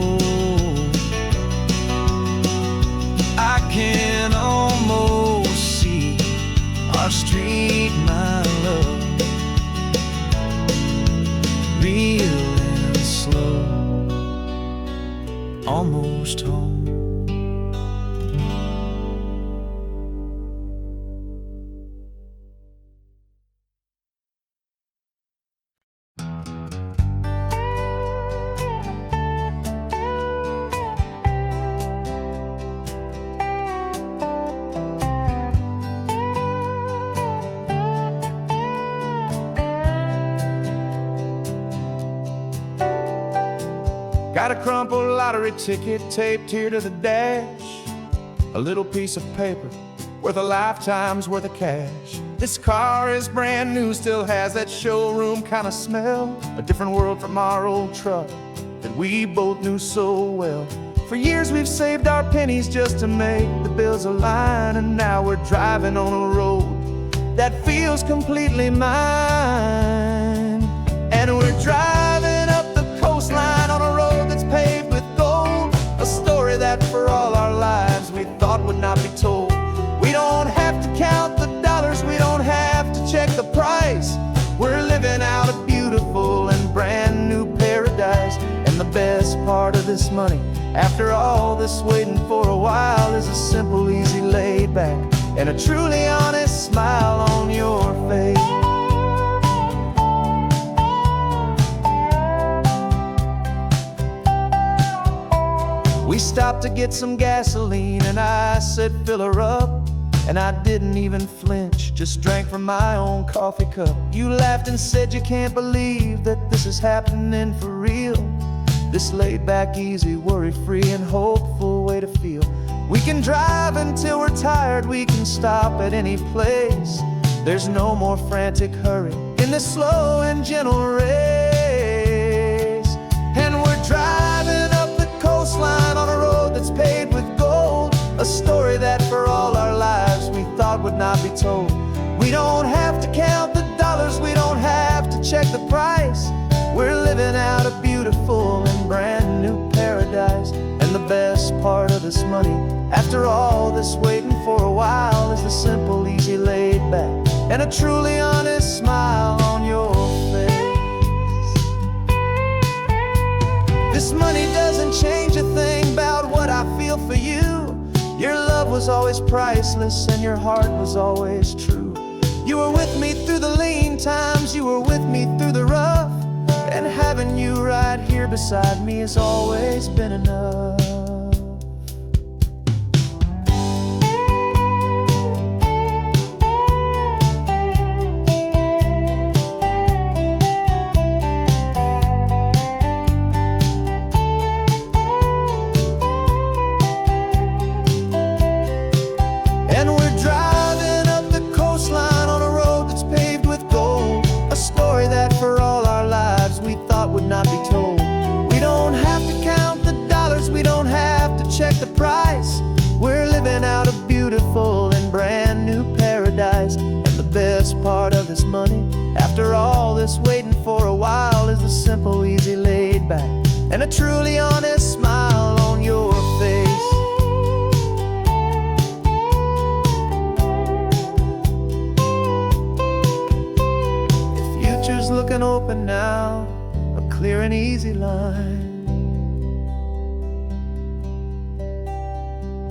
I can almost see our street, my love, real and slow, almost home. Got a crumpled lottery ticket taped here to the dash, a little piece of paper worth a lifetime's worth of cash. This car is brand new, still has that showroom kind of smell, a different world from our old truck that we both knew so well. For years we've saved our pennies just to make the bills align, and now we're driving on a road that feels completely mine. And we're driving up the coastline on a road that's paved with gold, a story that for all our lives we thought would not be told. We don't have to count the dollars, we don't have to check the price. We're living out a beautiful and brand new paradise. And the best part of this money, after all this waiting for a while, is a simple, easy, laid back, and a truly honest smile on your face. We stopped to get some gasoline, and I said, fill her up. And I didn't even flinch, just drank from my own coffee cup. You laughed and said you can't believe that this is happening for real. This laid back, easy, worry-free and hopeful way to feel. We can drive until we're tired, we can stop at any place. There's no more frantic hurry in this slow and gentle race. And we're driving up the coastline on a road that's paved with gold, a story that for all our lives we thought would not be told. We don't have to count the dollars, we don't have to check the price. We're living out a beautiful and brand new paradise. And the best part of this money, after all this waiting for a while, is the simple, easy, laid back, and a truly honest smile on your face. This money doesn't change a thing about what I feel for you. Your love was was always priceless and your heart was always true. You were with me through the lean times, you were with me through the rough, and having you right here beside me has always been enough. And we're driving up the coastline on a road that's paved with gold, a story that for all our lives we thought would not be told. We don't have to count the dollars, we don't have to check the price. We're living out a beautiful and brand new paradise. And the best part of this money, after all this waiting for a while, is the simple, easy, laid back, and a truly honest smile on your face. Future's looking open now, a clear and easy line.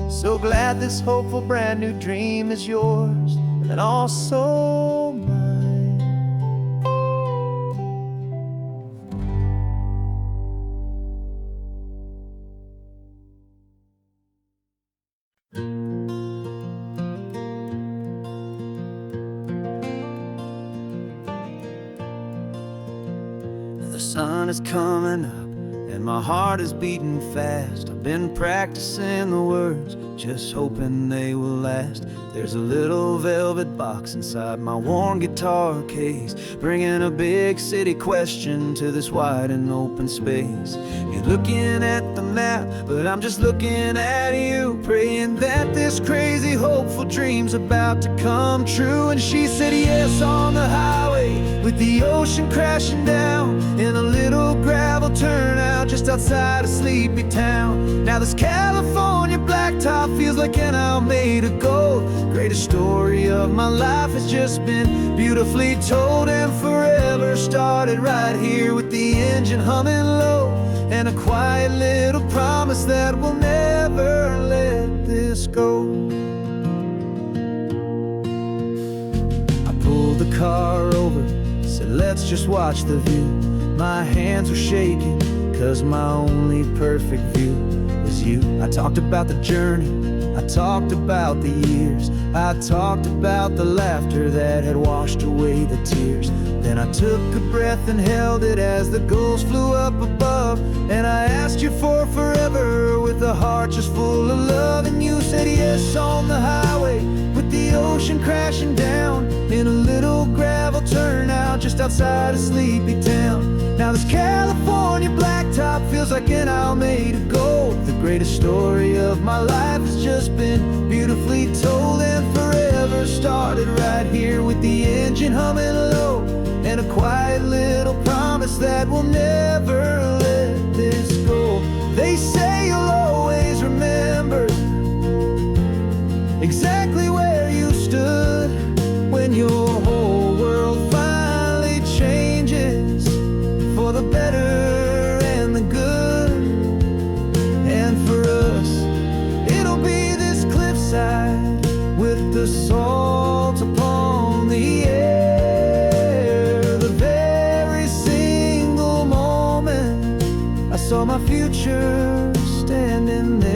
So glad this hopeful brand new dream is yours and also mine. The sun is coming up and my heart is beating fast. I've been practicing the words, just hoping they will last. There's a little velvet box inside my worn guitar case, bringing a big city question to this wide and open space. You're looking at the map, but I'm just looking at you, praying that this crazy hopeful dream's about to come true. And she said yes on the highway, with the ocean crashing down, in a little gravel turnout just outside a sleepy town. Now this California blacktop feels like an isle made of gold. Greatest story of my life has just been beautifully told, and forever started right here with the engine humming low, and a quiet little promise that we'll never let this go. I pulled the car over, said let's just watch the view. My hands were shaking, cause my only perfect view was you. I talked about the journey, I talked about the years, I talked about the laughter that had washed away the tears. Then I took a breath and held it as the gulls flew up above, and I asked you for forever with a heart just full of love. And you said yes on the highway, with the ocean crashing down, in a little gravel turnout just outside a sleepy town. Now this California blacktop feels like an isle made of gold. The greatest story of my life has just been beautifully told, and forever started right here with the engine humming low, and a quiet little promise that we'll never let this go. They say you'll always remember exactly where you stood when your whole world finally changes for the better and the good. And for us, it'll be this cliffside with the salt upon the air. The very single moment I saw my future standing there.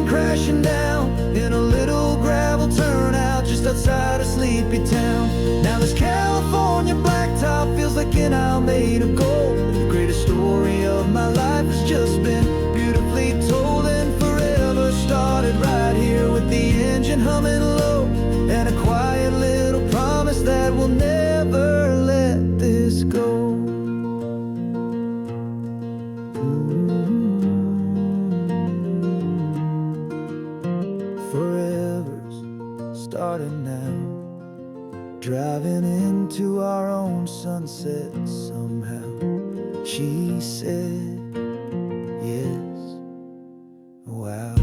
Crashing down in a little gravel turnout just outside a sleepy town. Now this California blacktop feels like an isle made of gold. The greatest story of my life has just been beautifully told, and forever started right here with the engine humming low, and a quiet little promise that we'll never let this go. Forever's starting now, driving into our own sunset somehow. She said, yes. Wow.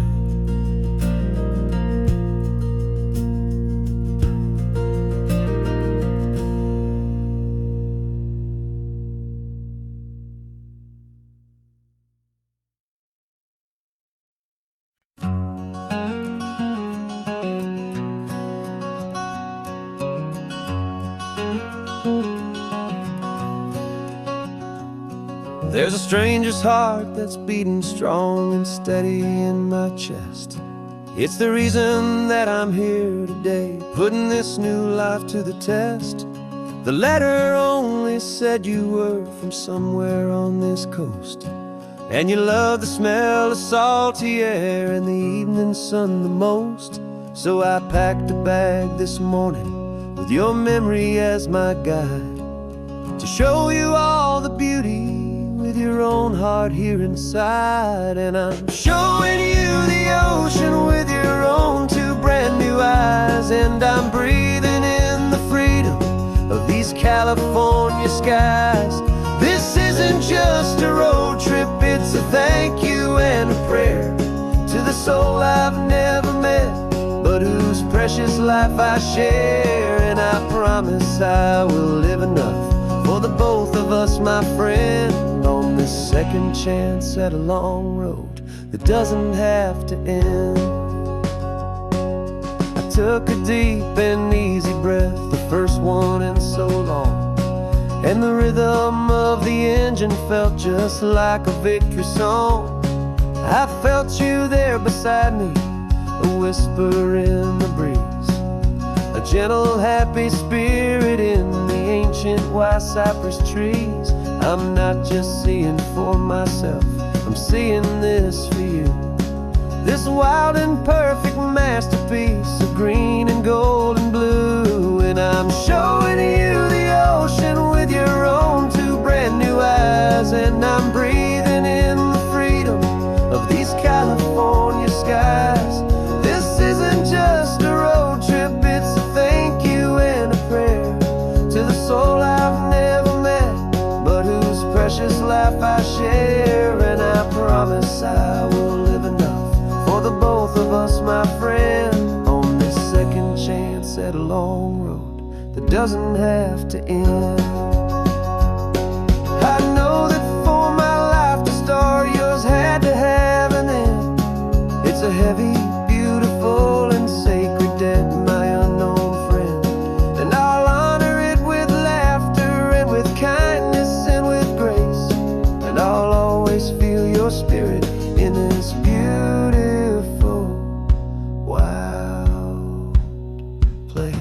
There's a stranger's heart that's beating strong and steady in my chest. It's the reason that I'm here today, putting this new life to the test. The letter only said you were from somewhere on this coast, and you love the smell of salty air and the evening sun the most. So I packed a bag this morning with your memory as my guide, to show you all the beauty with your own heart here inside. And I'm showing you the ocean with your own two brand new eyes, and I'm breathing in the freedom of these California skies. This isn't just a road trip, it's a thank you and a prayer to the soul I've never met, but whose precious life I share. And I promise I will live enough for the both of us, my friend, on this second chance at a long road that doesn't have to end. I took a deep and easy breath, the first one in so long, and the rhythm of the engine felt just like a victory song. I felt you there beside me, a whisper in the breeze, a gentle happy spirit in the ancient white cypress trees. I'm not just seeing for myself, I'm seeing this for you, this wild and perfect masterpiece of green and gold and blue. And I'm showing you the ocean with your own two brand new eyes, and I'm breathing in the freedom of these California skies. This isn't just a road trip, it's a thank you and a prayer to the soul I've never met, but whose precious life I share. And I promise I will live enough for the both of us, my friend, on this second chance at a long road that doesn't have to end. I know that for my life to start, yours had to have an end. It's a heavy, beautiful, and sacred debt, my unknown friend, and I'll honor it with laughter and with kindness and with grace, and I'll always feel your spirit in this beautiful, wild place.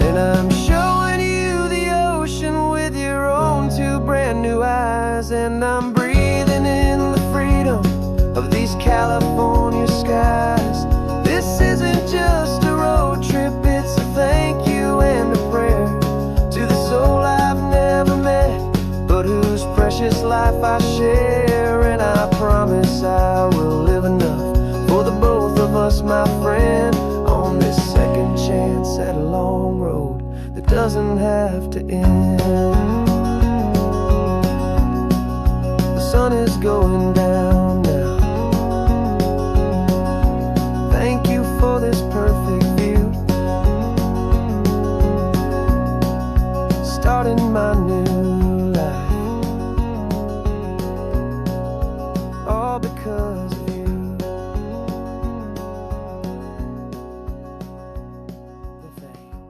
And I'm showing you the ocean with your own two brand new eyes, and I'm breathing in the freedom of these California skies. This isn't just a road trip, it's a thank you and a prayer to the soul I've never met, but whose precious life I share. And I promise I will live enough for the both of us, my friend, on this second chance at a long road that doesn't have to end. The sun is going down now. Thank you for this perfect view, starting my new life, all because of you. Thank you.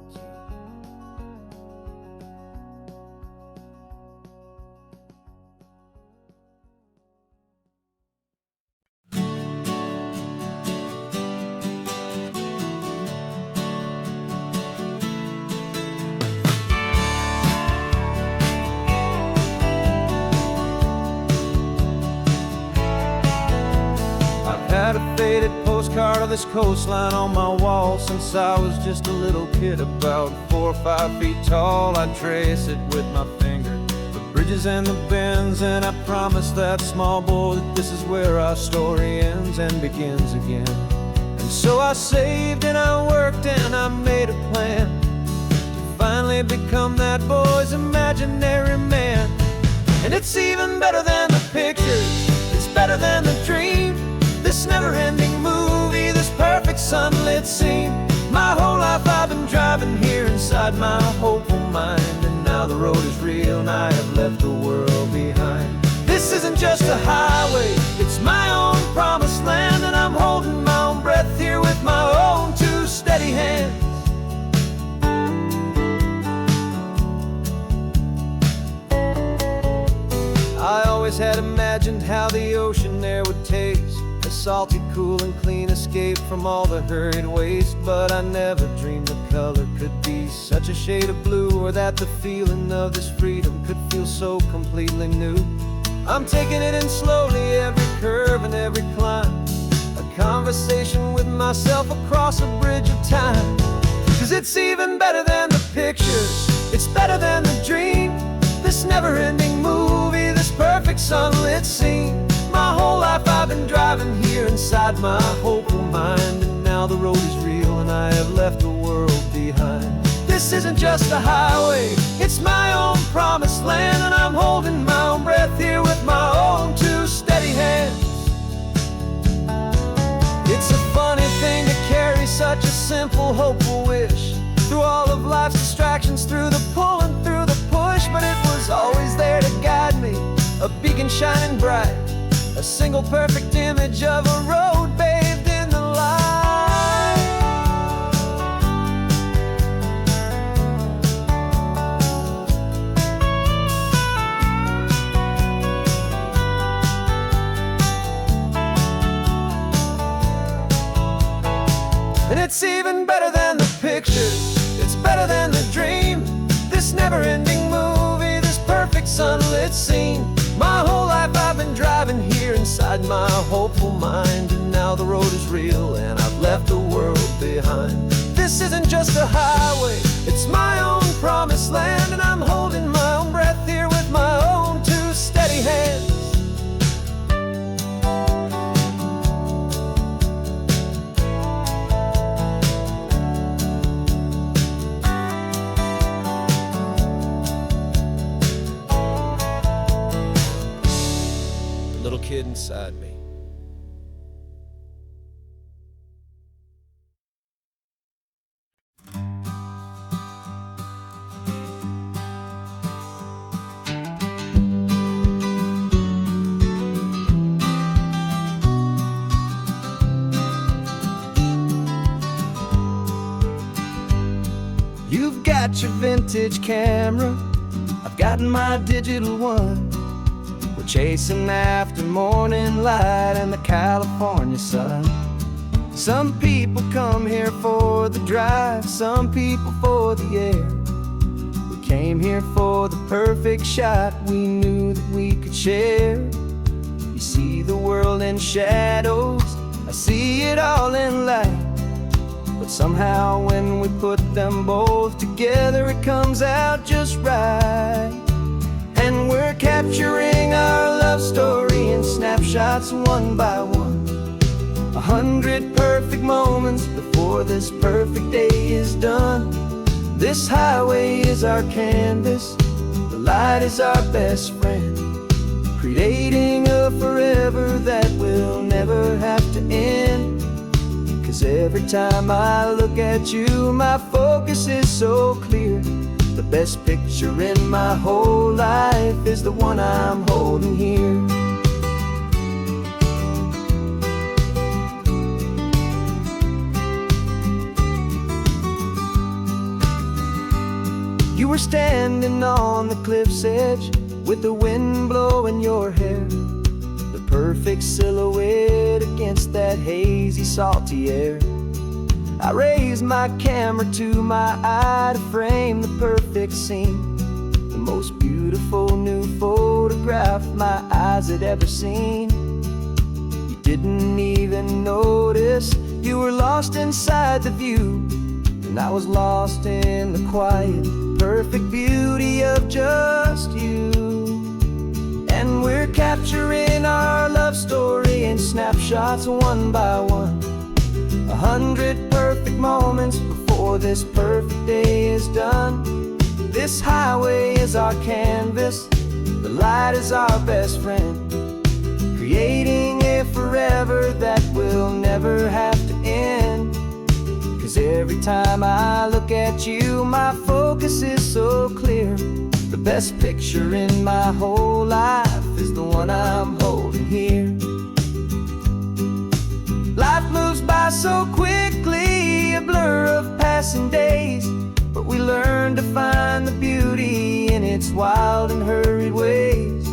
Had a faded postcard of this coastline on my wall since I was just a little kid, about 4 or 5 feet tall. I trace it with my finger, the bridges and the bends, and I promise that small boy that this is where our story ends and begins again. And so I saved and I worked and I made a plan to finally become that boy's imaginary man. And it's even better than the pictures, it's better than the dream. This never-ending movie, this perfect sunlit scene. My whole life I've been driving here inside my hopeful mind, and now the road is real and I have left the world behind. This isn't just a highway, it's my own promised land, and I'm holding my own breath here with my own two steady hands. I always had imagined how the ocean air would taste, a salty, cool and clean escape from all the hurried waste. But I never dreamed the color could be such a shade of blue, or that the feeling of this freedom could feel so completely new. I'm taking it in slowly, every curve and every climb, a conversation with myself across a bridge of time. 'Cause it's even better than the pictures, it's better than the dream. This never-ending movie, this perfect sunlit scene. My whole life I've been driving here inside my hopeful mind, and now the road is real and I have left the world behind. This isn't just a highway, it's my own promised land, and I'm holding my own breath here with my own two steady hands. It's a funny thing to carry such a simple, hopeful wish through all of life's distractions, through the pull and through the push. But it was always there to guide me, a beacon shining bright, a single perfect image of a road bathed in the light. And it's even better than the pictures, it's better than the dream. This never-ending movie, this perfect sunlit scene. My whole life I've been driving here inside my hopeful mind, and now the road is real and I've left the world behind. This isn't just a highway, it's my own promised land, and I'm holding my own breath here with my own two steady hands. Little kid inside me. You've got your vintage camera, I've got my digital one. We're chasing after morning light and the California sun. Some people come here for the drive, some people for the air. We came here for the perfect shot we knew that we could share. You see the world in shadows, I see it all in light. But somehow when we put them both together, it comes out just right. And we're capturing our love story in snapshots one by one. 100 perfect moments before this perfect day is done. This highway is our canvas, the light is our best friend, creating a forever that will never have to end. 'Cause every time I look at you, my focus is so clear. The best picture in my whole life is the one I'm holding here. You were standing on the cliff's edge with the wind blowing your hair, the perfect silhouette against that hazy, salty air. I raised my camera to my eye to frame the perfect scene, the most beautiful new photograph my eyes had ever seen. You didn't even notice you were lost inside the view, and I was lost in the quiet, perfect beauty of just you. And we're capturing our love story in snapshots one by one. 100 perfect moments before this perfect day is done. This highway is our canvas, the light is our best friend, creating a forever that will never have to end. 'Cause every time I look at you, my focus is so clear. The best picture in my whole life is the one I'm holding here. Life moves by so quickly, a blur of passing days, but we learn to find the beauty in its wild and hurried ways.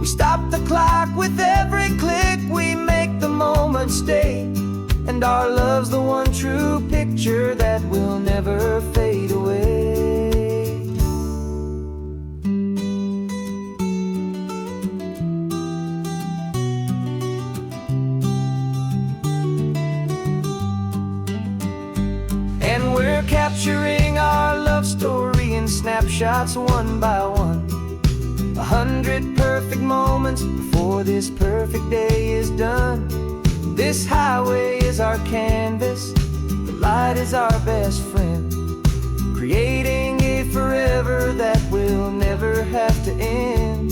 We stop the clock with every click, we make the moment stay, and our love's the one true picture that will never fade away. And we're capturing our love story in snapshots one by one. 100 perfect moments before this perfect day is done. This highway is our canvas, the light is our best friend, creating a forever that will never have to end.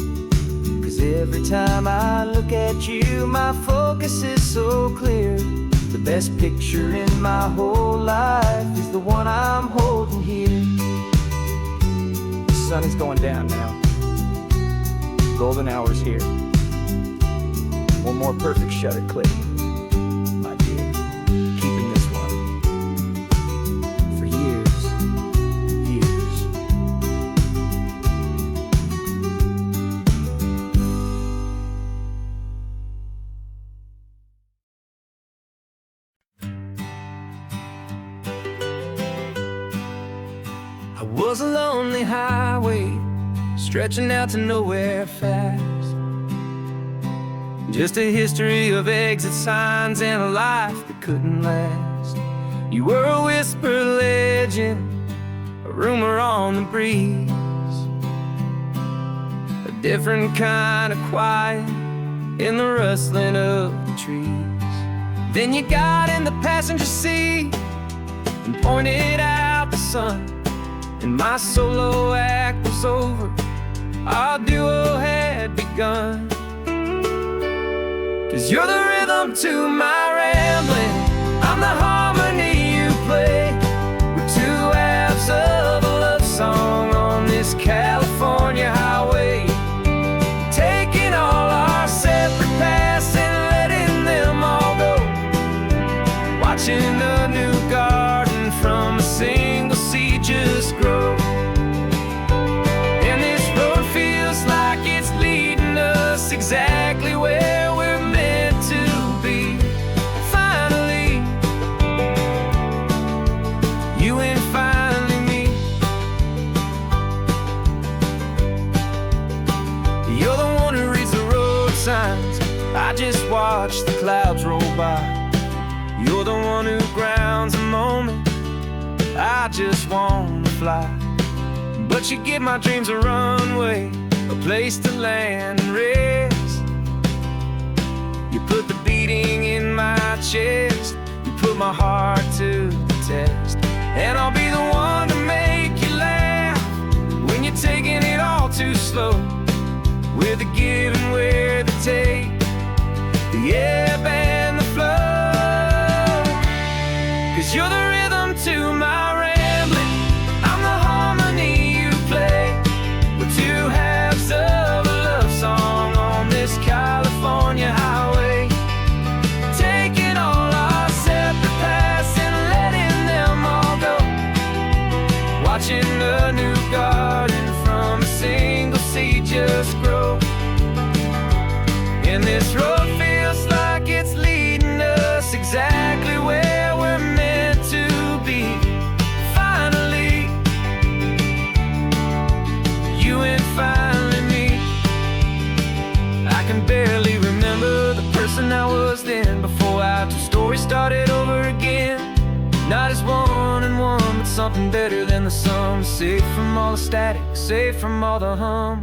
'Cause every time I look at you, my focus is so clear. The best picture in my whole life is the one I'm holding here. The sun is going down now. Golden hour's here. One more perfect shutter click, my dear. Keeping this one for years, years. I was a lonely highway, stretching out to nowhere fast. Just a history of exit signs and a life that couldn't last. You were a whisper legend, a rumor on the breeze, a different kind of quiet in the rustling of the trees. Then you got in the passenger seat and pointed out the sun, and my solo act was over, our duo had begun. 'Cause you're the rhythm to my rambling, I'm the harmony you play. We're two halves of a love song on this California highway, taking all our separate paths and letting them all go, watching a new garden from a single seed just grow. And this road feels like it's leading us exactly where we're meant to be. Finally, you and finally me. You're the one who reads the road signs, I just watch the clouds roll by. You're the one who grounds a moment, I just wanna fly. But you give my dreams a runway, a place to land and rest. You put the beating in my chest, you put my heart to the test. And I'll be the one to make you laugh when you're taking it all too slow, with the give and with the take, the ebb and the flow. 'Cause you're the rhythm to my rambling, I'm the harmony you play. We're two halves of a love song on this California highway, taking all our separate paths and letting them all go, watching a new garden from a single seed just grow. And this road feels like it's leading us exactly where we're meant to be. Finally, you and finally me. I can barely remember the person I was then, before our two stories started over again. Not as one and one, but something better than the sum. Safe from all the static, safe from all the hum.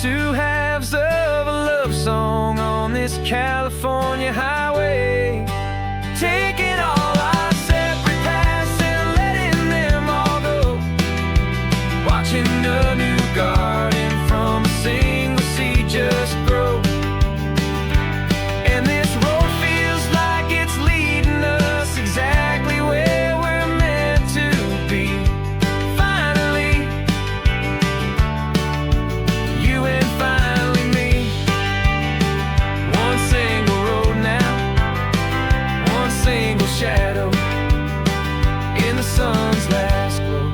two halves of a love song on this California highway, taking all our separate paths and letting them all go, watching a new garden from a single seed just grow. And this road feels like it's leading us exactly where we're meant to be. Finally, you and finally me. One single road now, one single shadow in the sun's last glow.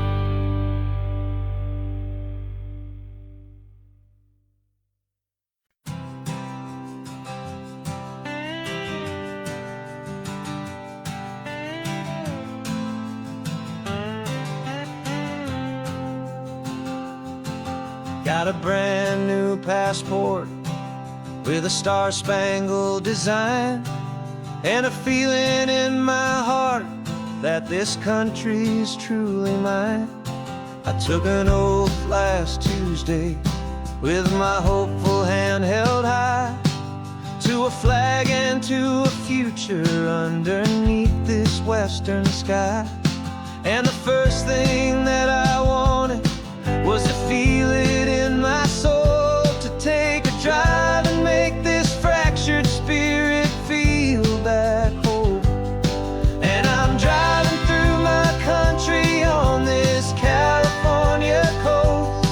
Got a brand new passport with a star-spangled design, and a feeling in my heart that this country's truly mine. I took an oath last Tuesday with my hopeful hand held high, to a flag and to a future underneath this western sky. And the first thing that I wanted was to feel it in my soul, to take a drive and make this fractured spirit feel back home. And I'm driving through my country on this California coast,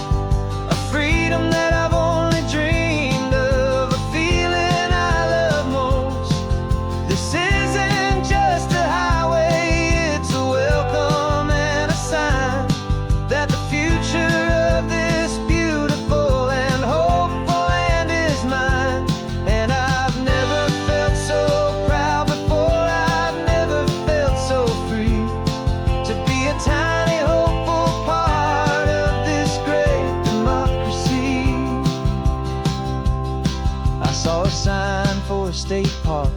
a freedom that I've only dreamed of, a feeling I love most. This isn't just a highway, it's a welcome and a sign that the future of this beautiful and hopeful land is mine. And I've never felt so proud before, I've never felt so free, to be a tiny hopeful part of this great democracy. I saw a sign for a state park,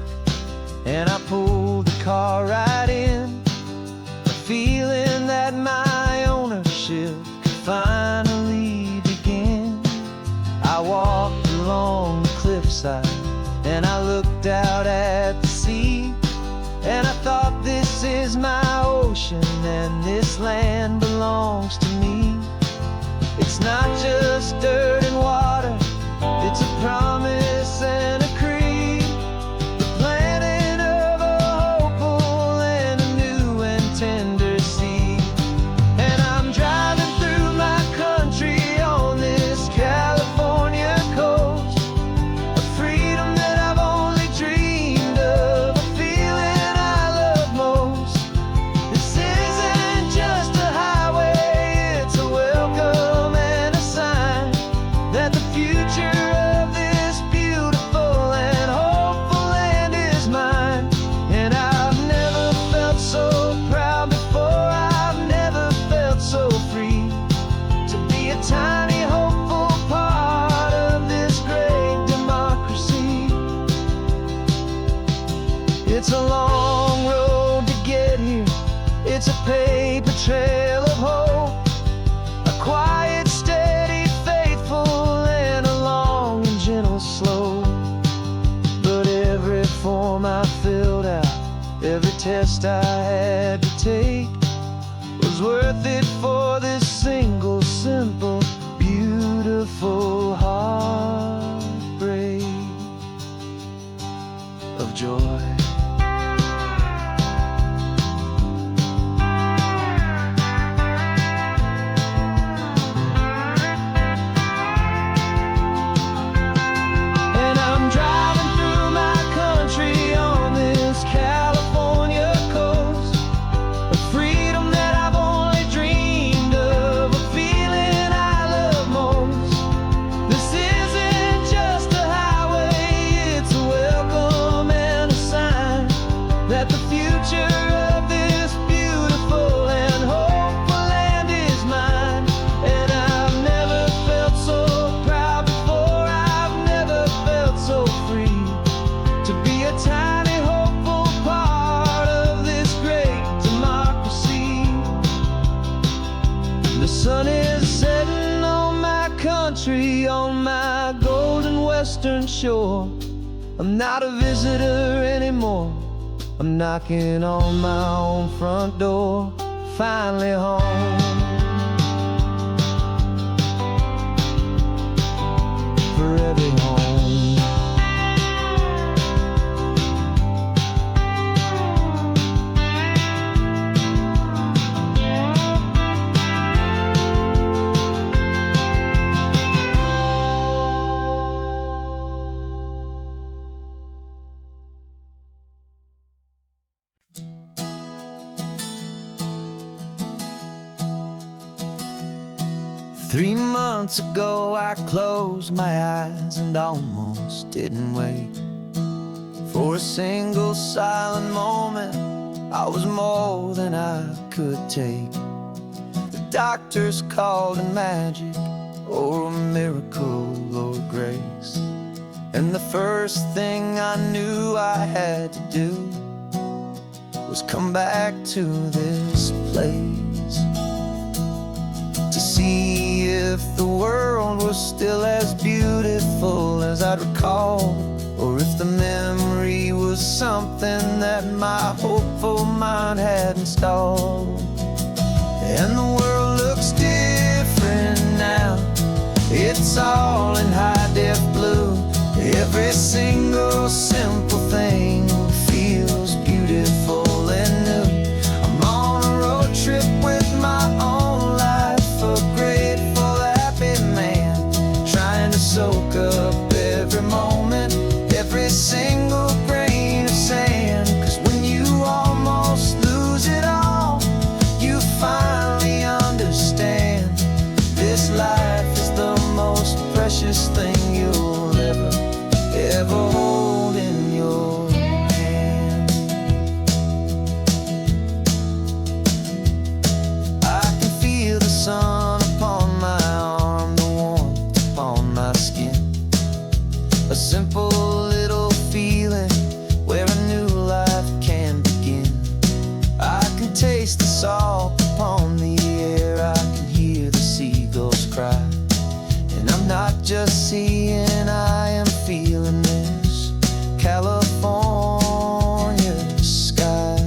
and I pulled the car right in, a feeling that my ownership could finally begin. I walked along the cliffside and I looked out at the sea, and I thought, this is my ocean and this land belongs to me. It's not just dirt and water, it's a promise and a creed, the planting of a hopeful and a new and tender seed. And I'm driving through my country on this California coast, a freedom that I've only dreamed of, a feeling I love most. This isn't just a highway, it's a welcome and a sign that the future of this beautiful and hopeful land is mine. And I've never felt so proud before, I've never felt so free, to be a tiny hopeful part of this great democracy. It's a long road to get here, it's a paper trail of hope, a quiet, steady, faithful, and a long and gentle slope. But every form I filled out, every test I had to take, was worth it for this single, simple, beautiful heartbreak of joy. And I'm driving through my country on this California coast, a freedom that I've only dreamed of, a feeling I love most. This isn't just a highway, it's a welcome and a sign that the future of this beautiful and hopeful land is mine. And I've never felt so proud before, I've never felt so free, to be a tiny hopeful part of this great democracy. The sun is setting on my country on my golden western shore. I'm not a visitor anymore. I'm knocking on my own front door. Finally home. Forever home. 3 months ago I closed my eyes and almost didn't wake. For a single silent moment I was more than I could take. The doctors called it magic, or a miracle, or grace. And the first thing I knew I had to do was come back to this place, to see if the world was still as beautiful as I'd recall, or if the memory was something that my hopeful mind had installed. And the world looks different now. It's all in high-def blue. Every single simple thing feels beautiful and new. I'm on a road trip with my own life, a grateful, happy man, trying to soak up every moment, every single grain of sand. 'Cause when you almost lose it all, you finally understand this life is the most precious thing you'll ever hold in your hand. I can feel the sun upon my arm, the warmth upon my skin, a simple little feeling where a new life can begin. I can taste the salt upon the air, I can hear the seagulls cry, and I'm not just seeing, I am feeling this California sky.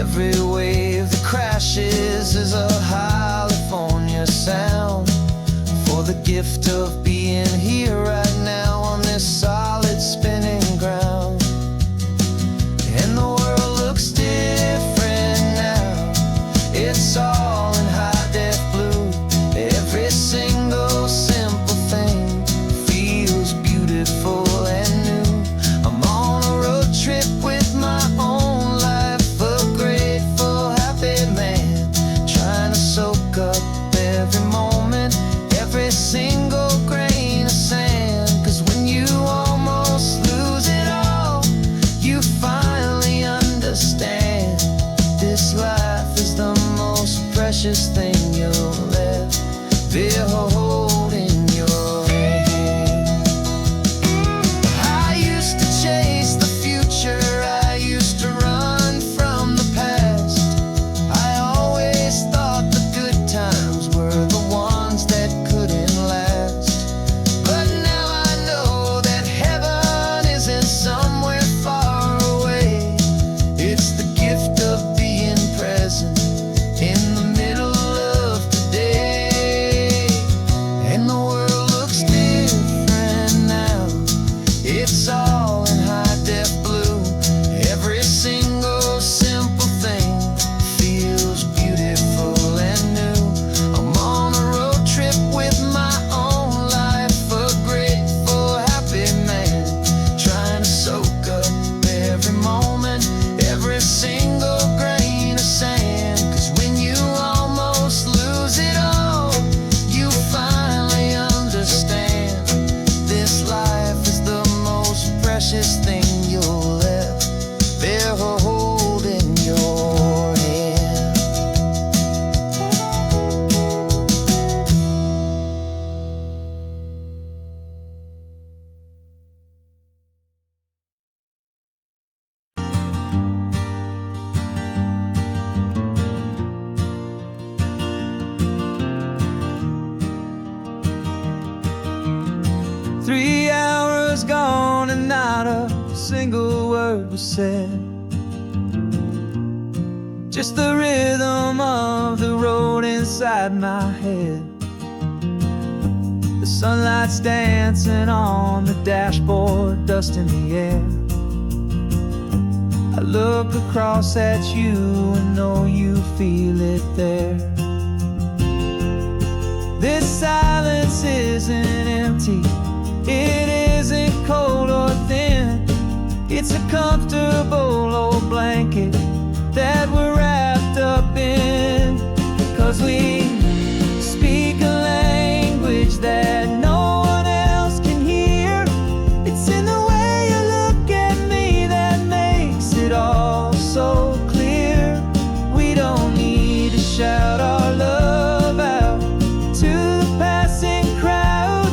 Every wave that crashes is a California sound, for the gift of being here right now on this solid spinning ground. And the world looks different now. It's all in high-def blue. Every single simple thing feels beautiful and new. I'm on a road trip with my own life, a grateful, happy man, trying to soak up every moment, every single grain of sand. 'Cause when you almost lose it all, you finally understand this life is the most precious thing you'll ever hold in your hand. I used to chase the future, I used to run from the past. I always thought the good times were the ones that couldn't last. But now I know that heaven isn't somewhere far away. It's the gift of being present in the middle of today. single word was said, just the rhythm of the road inside my head. The sunlight's dancing on the dashboard, dust in the air. I look across at you and know you feel it there. This silence isn't empty, it isn't cold or thin. It's a comfortable old blanket that we're wrapped up in. 'Cause we speak a language that no one else can hear. It's in the way you look at me that makes it all so clear. We don't need to shout our love out to the passing crowd.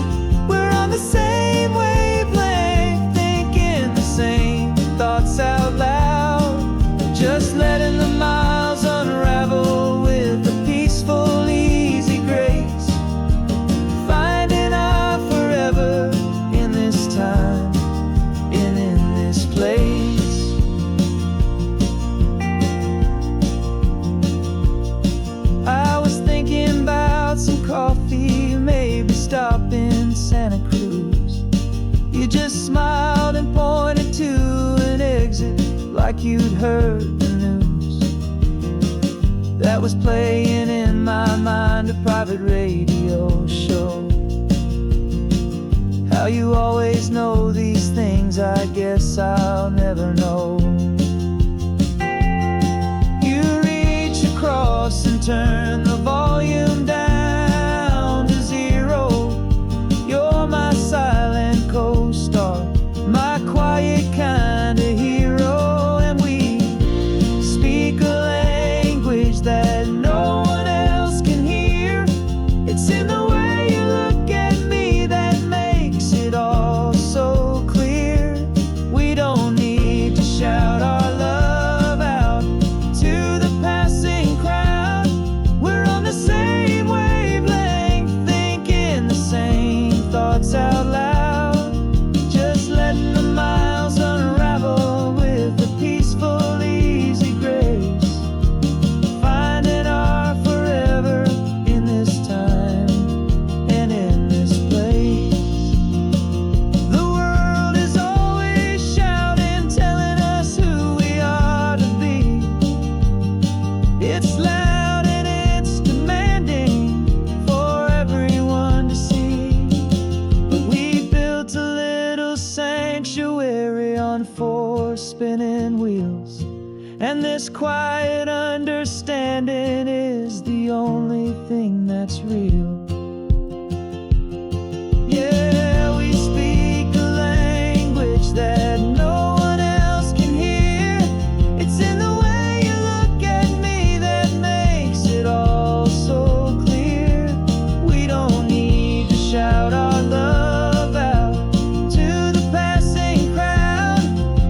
We're on the same wavelength, thinking the same thoughts out loud. Just letting the miles unravel with a peaceful, easy grace. Finding our forever in this time and in this place. I was thinking about some coffee, maybe stop in Santa Cruz. You just smiled and pointed to an exit like you'd heard the news. That was playing in my mind, a private radio show. How you always know these things, I guess I'll never know. You reach across and turn the volume down to 0. You're my silent co-star, my quiet kind of hero. And we speak a language that no one else can hear. It's in the way you look at me that makes it all so clear. We don't need to shout our love out to the passing crowd. We're on the same wavelength, thinking the same thoughts out loud. Just letting the miles unravel with a peaceful, easy grace. Finding our forever in this time and in this place. The world is always shouting, telling us who we are to be. It's loud and it's demanding for everyone to see. But we built a little sanctuary on 4 spinning wheels, and this quiet understanding is the only thing that's real. Yeah, we speak a language that no one else can hear. It's in the way you look at me that makes it all so clear. We don't need to shout our love out to the passing crowd.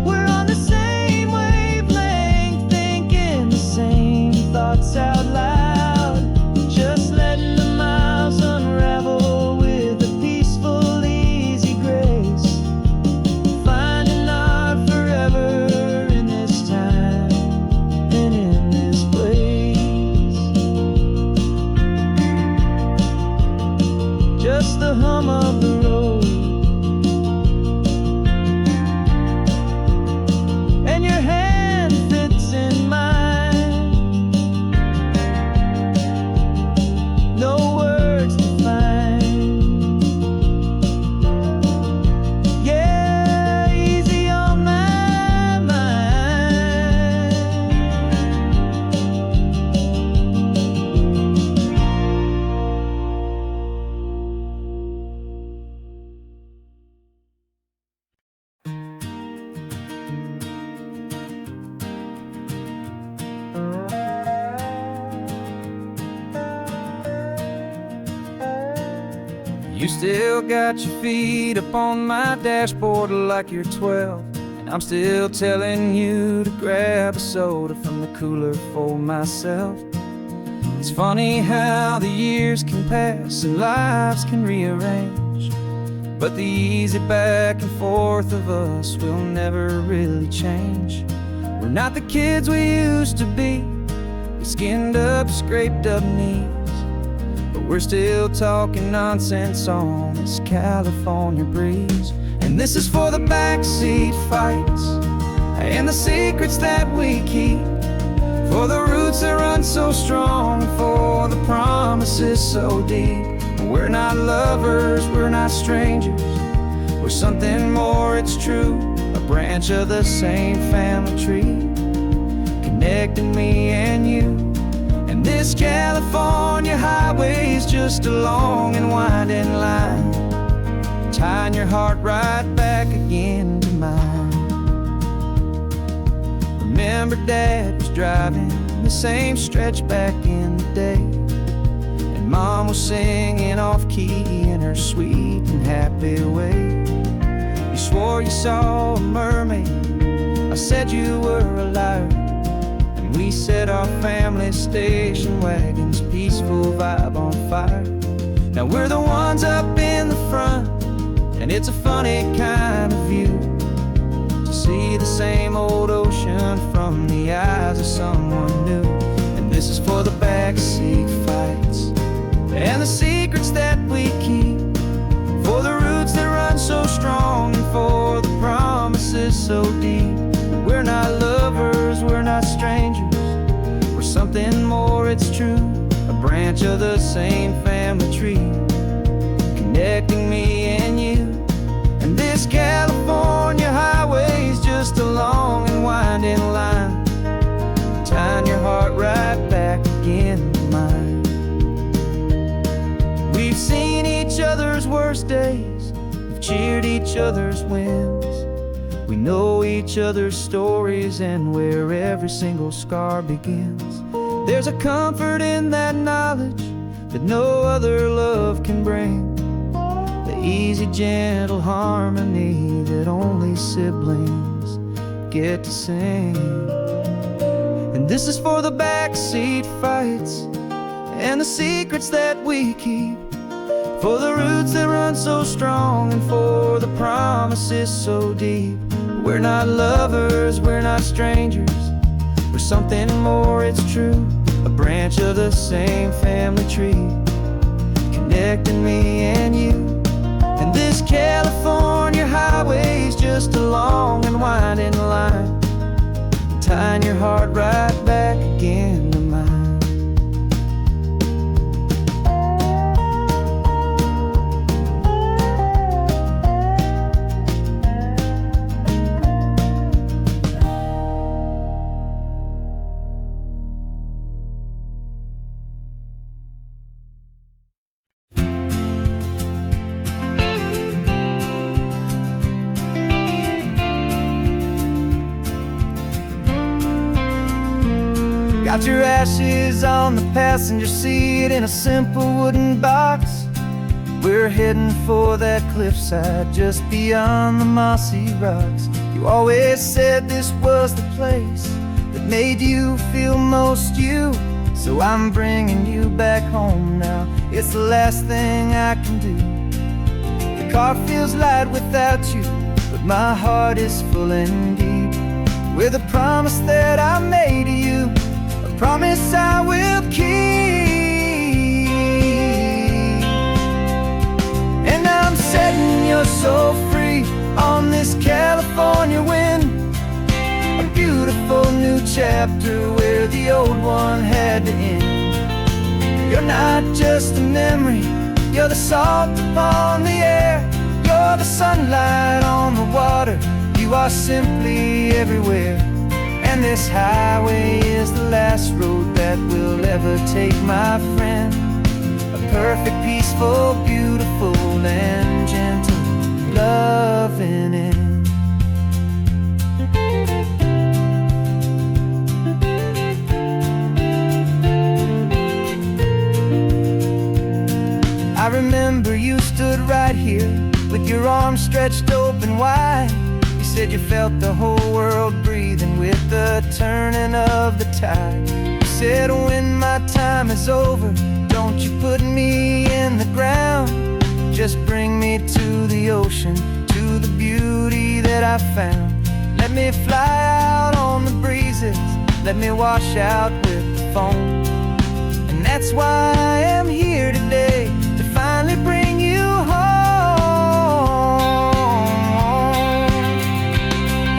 We're on the same wavelength, thinking the same thoughts out loud. Just letting the miles unravel with a peaceful, easy grace. Finding our forever in this time and in this place. Just the hum of the road and your hand fits in mine. No words to find. Yeah, easy on my mind. You still got your feet up on my dashboard like you're 12, and I'm still telling you to grab a soda from the cooler for myself. It's funny how the years can pass and lives can rearrange, But the easy back and forth of us will never really change. We're not the kids we used to be, with skinned up, scraped up knees. But we're still talking nonsense on this California breeze. And this is for the backseat fights and the secrets that we keep, for the roots that run so strong, for the promises so deep. We're not lovers, we're not strangers, we're something more, it's true. A branch of the same family tree, connecting me and you. And this California highway is just a long and winding line, tying your heart right back again to mine. Remember Dad was driving the same stretch back in the day, and Mom was singing off-key in her sweet and happy way. You swore you saw a mermaid, I said you were a liar, and we set our family station wagon's peaceful vibe on fire. Now we're the ones up in the front, and it's a funny kind of view to see the same old ocean from the eyes of someone new. And this is for the backseat fights and the secrets that we keep, for the roots that run so strong, and for the promises so deep. We're not lovers, we're not strangers, we're something more, it's true. A branch of the same family tree, connecting me and you. And this California highway is just a long and winding line, tying your heart right back again to mine. We've seen each other's worst days, we've cheered each other's wins. We know each other's stories and where every single scar begins. There's a comfort in that knowledge that no other love can bring, the easy, gentle harmony that only siblings get to sing. And this is for the backseat fights and the secrets that we keep, for the roots that run so strong, and for the promises so deep. We're not lovers, we're not strangers, we're something more, it's true. A branch of the same family tree, connecting me and you. And this California highway is just a long and winding line, tying your heart right back again to mine. Got your ashes on the passenger seat in a simple wooden box. We're heading for that cliffside just beyond the mossy rocks. You always said this was the place that made you feel most you, so I'm bringing you back home now. It's the last thing I can do. The car feels light without you, but my heart is full and deep with a promise that I made to you, promise I will keep. And I'm setting your soul free on this California wind, a beautiful new chapter where the old one had to end. You're not just a memory, you're the salt upon the air, you're the sunlight on the water, you are simply everywhere. And this highway is the last road that we'll ever take, my friend. A perfect, peaceful, beautiful, and gentle loving end. I remember you stood right here with your arms stretched open wide. You said you felt the whole world breathing with the turning of the tide. You said when my time is over, don't you put me in the ground, just bring me to the ocean, to the beauty that I found. Let me fly out on the breezes, let me wash out with the foam. And that's why I am here today, to finally bring you home.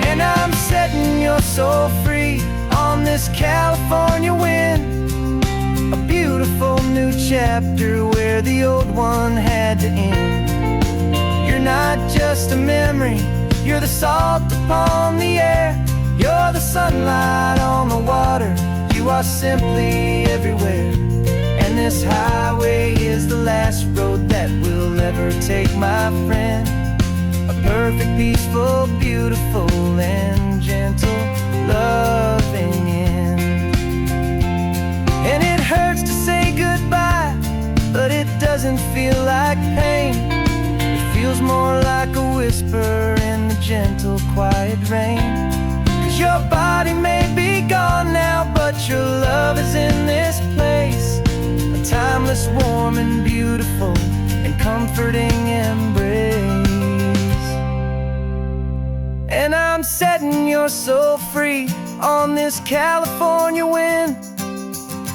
And I'm setting your soul free on this California wind, a beautiful new chapter where the old one had to end. You're not just a memory, you're the salt upon the air, you're the sunlight on the water, you are simply everywhere. And this highway is the last road that we'll ever take, my friend. A perfect, peaceful, beautiful, and gentle, loving end. And it hurts to say goodbye, but it doesn't feel like pain. It feels more like a whisper in the gentle, quiet rain. 'Cause your body may be gone now, but your love is in this place, a timeless, warm, and beautiful, and comforting embrace. And I'm setting your soul free on this California wind,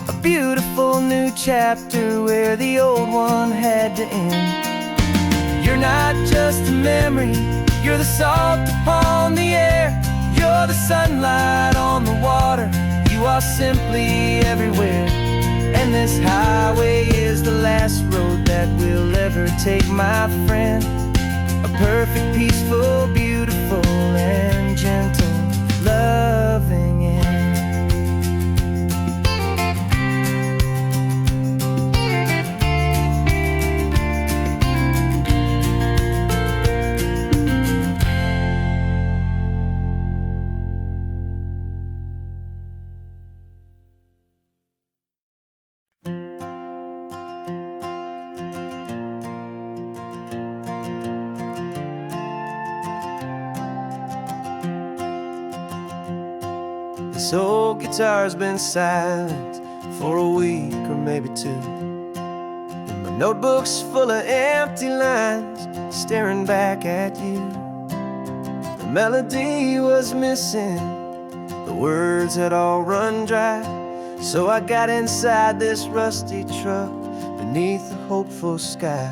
a beautiful new chapter where the old one had to end. You're not just a memory, you're the salt upon the air, you're the sunlight on the water, you are simply everywhere. And this highway is the last road that we'll ever take, my friend. A perfect, peaceful, beautiful, and gentle, loving end. This old guitar's been silent for a week or maybe two, and my notebook's full of empty lines staring back at you. The melody was missing, the words had all run dry, so I got inside this rusty truck beneath a hopeful sky,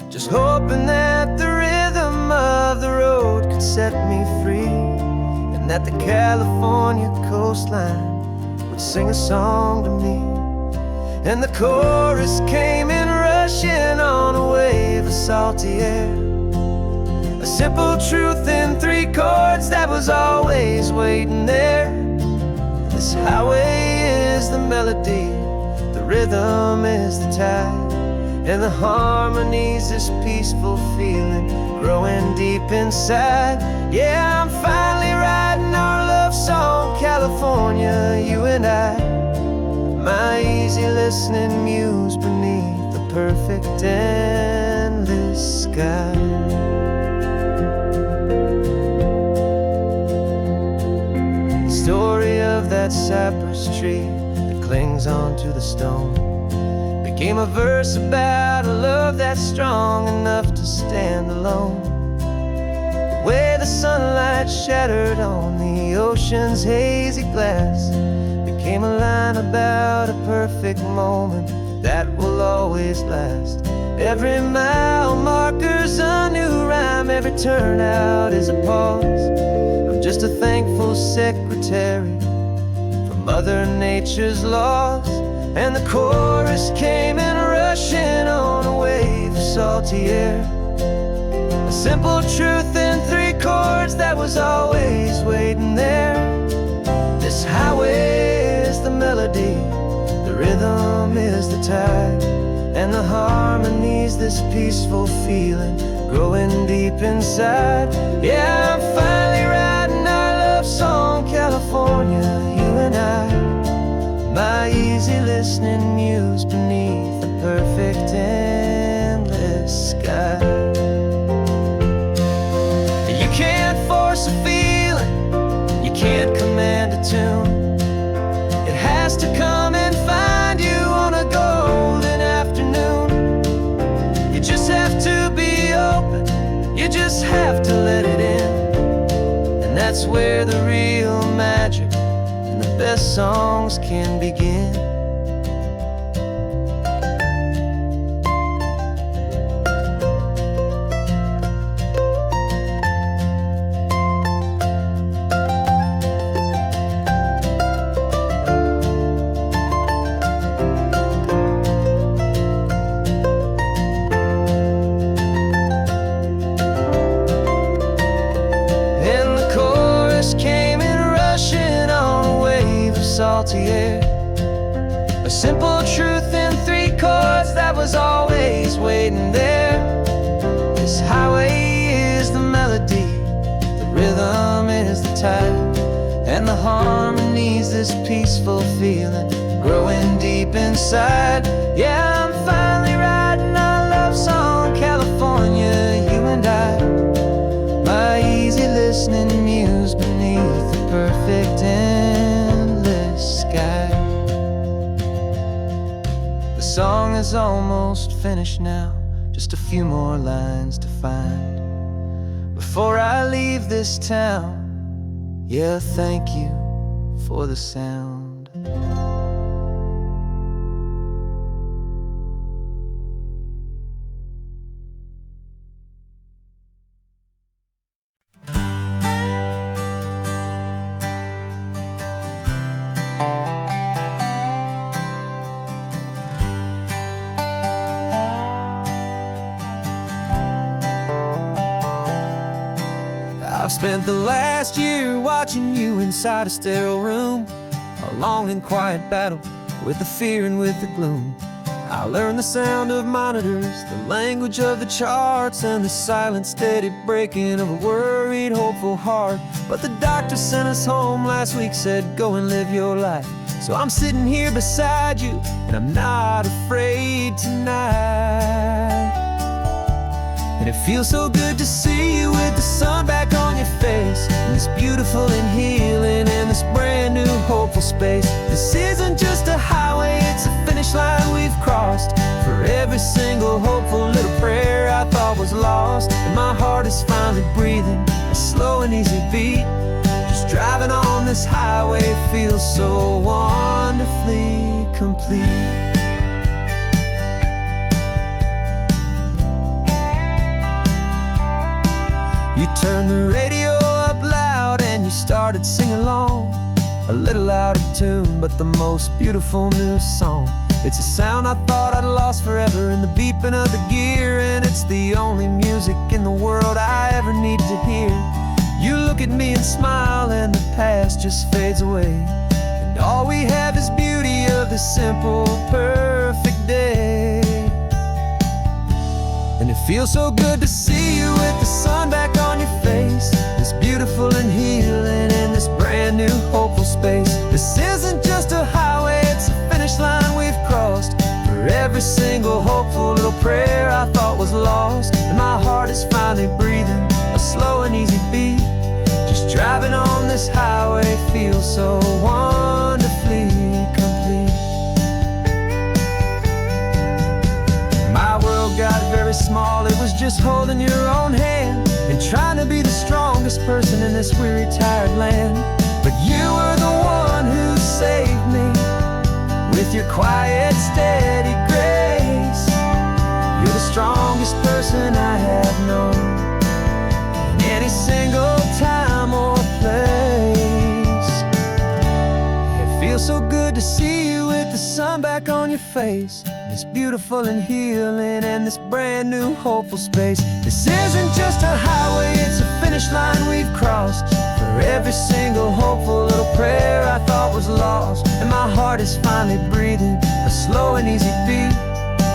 just hoping that the rhythm of the road could set me free, and that the California coastline would sing a song to me. And the chorus came in rushing on a wave of salty air, a simple truth in 3 chords that was always waiting there. This highway is the melody, the rhythm is the tide, and the harmony's this peaceful feeling growing deep inside. Yeah, I'm finally writing our love song, California, you and I, my easy listening muse beneath the perfect endless sky. The story of that cypress tree that clings onto the stone became a verse about a love that's strong enough to stand alone. The way the sunlight shattered on the ocean's hazy glass became a line about a perfect moment that will always last. Every mile marker's a new rhyme, every turnout is a pause. I'm just a thankful secretary for Mother Nature's laws. And the chorus came in rushing on a wave of salty air, a simple truth in 3 chords that was always waiting there. This highway is the melody, the rhythm is the tide, and the harmony's this peaceful feeling growing deep inside. Yeah, I'm finally writing our love song, California, you and I, my easy listening muse beneath the perfect endless sky. You can't force a feeling, you can't command a tune. It has to come and find you on a golden afternoon. You just have where the real magic and the best songs can begin. Salty air, a simple truth in 3 chords that was always waiting there. This highway is the melody, the rhythm is the tide, and the harmony's this peaceful feeling growing deep inside. Yeah, I'm finally writing our love song, California, you and I. My easy listening muse beneath the perfect sky. The song is almost finished now, just a few more lines to find before I leave this town. Yeah, thank you for the sound. I've spent the last year watching you inside a sterile room, a long and quiet battle with the fear and with the gloom. I learned the sound of monitors, the language of the charts, and the silent steady breaking of a worried, hopeful heart. But the doctor sent us home last week, said go and live your life. So I'm sitting here beside you, and I'm not afraid tonight. And it feels so good to see you with the sun back on your face, and this beautiful and healing in this brand new hopeful space. This isn't just a highway, it's a finish line we've crossed. For every single hopeful little prayer I thought was lost, and my heart is finally breathing a slow and easy beat. Just driving on this highway feels so wonderfully complete. You turned the radio up loud and you started singing along, a little out of tune, but the most beautiful new song. It's a sound I thought I'd lost forever in the beeping of the gear, and it's the only music in the world I ever need to hear. You look at me and smile, and the past just fades away, and all we have is beauty of this simple, perfect day. And it feels so good to see you with the sun back on your face, this beautiful and healing in this brand new hopeful space. This isn't just a highway, it's a finish line we've crossed. For every single hopeful little prayer I thought was lost, and my heart is finally breathing a slow and easy beat. Just driving on this highway feels so wonderfully complete. My world got very small, it was just holding your own hand and trying to be the strongest person in this weary, tired land. But you were the one who saved me with your quiet, steady grace. You're the strongest person I have known in any single time or place. It feels so good to see you with the sun back on your face, this beautiful and healing and this brand new hopeful space. This isn't just a highway, it's a finish line we've crossed. For every single hopeful little prayer I thought was lost, and my heart is finally breathing a slow and easy beat.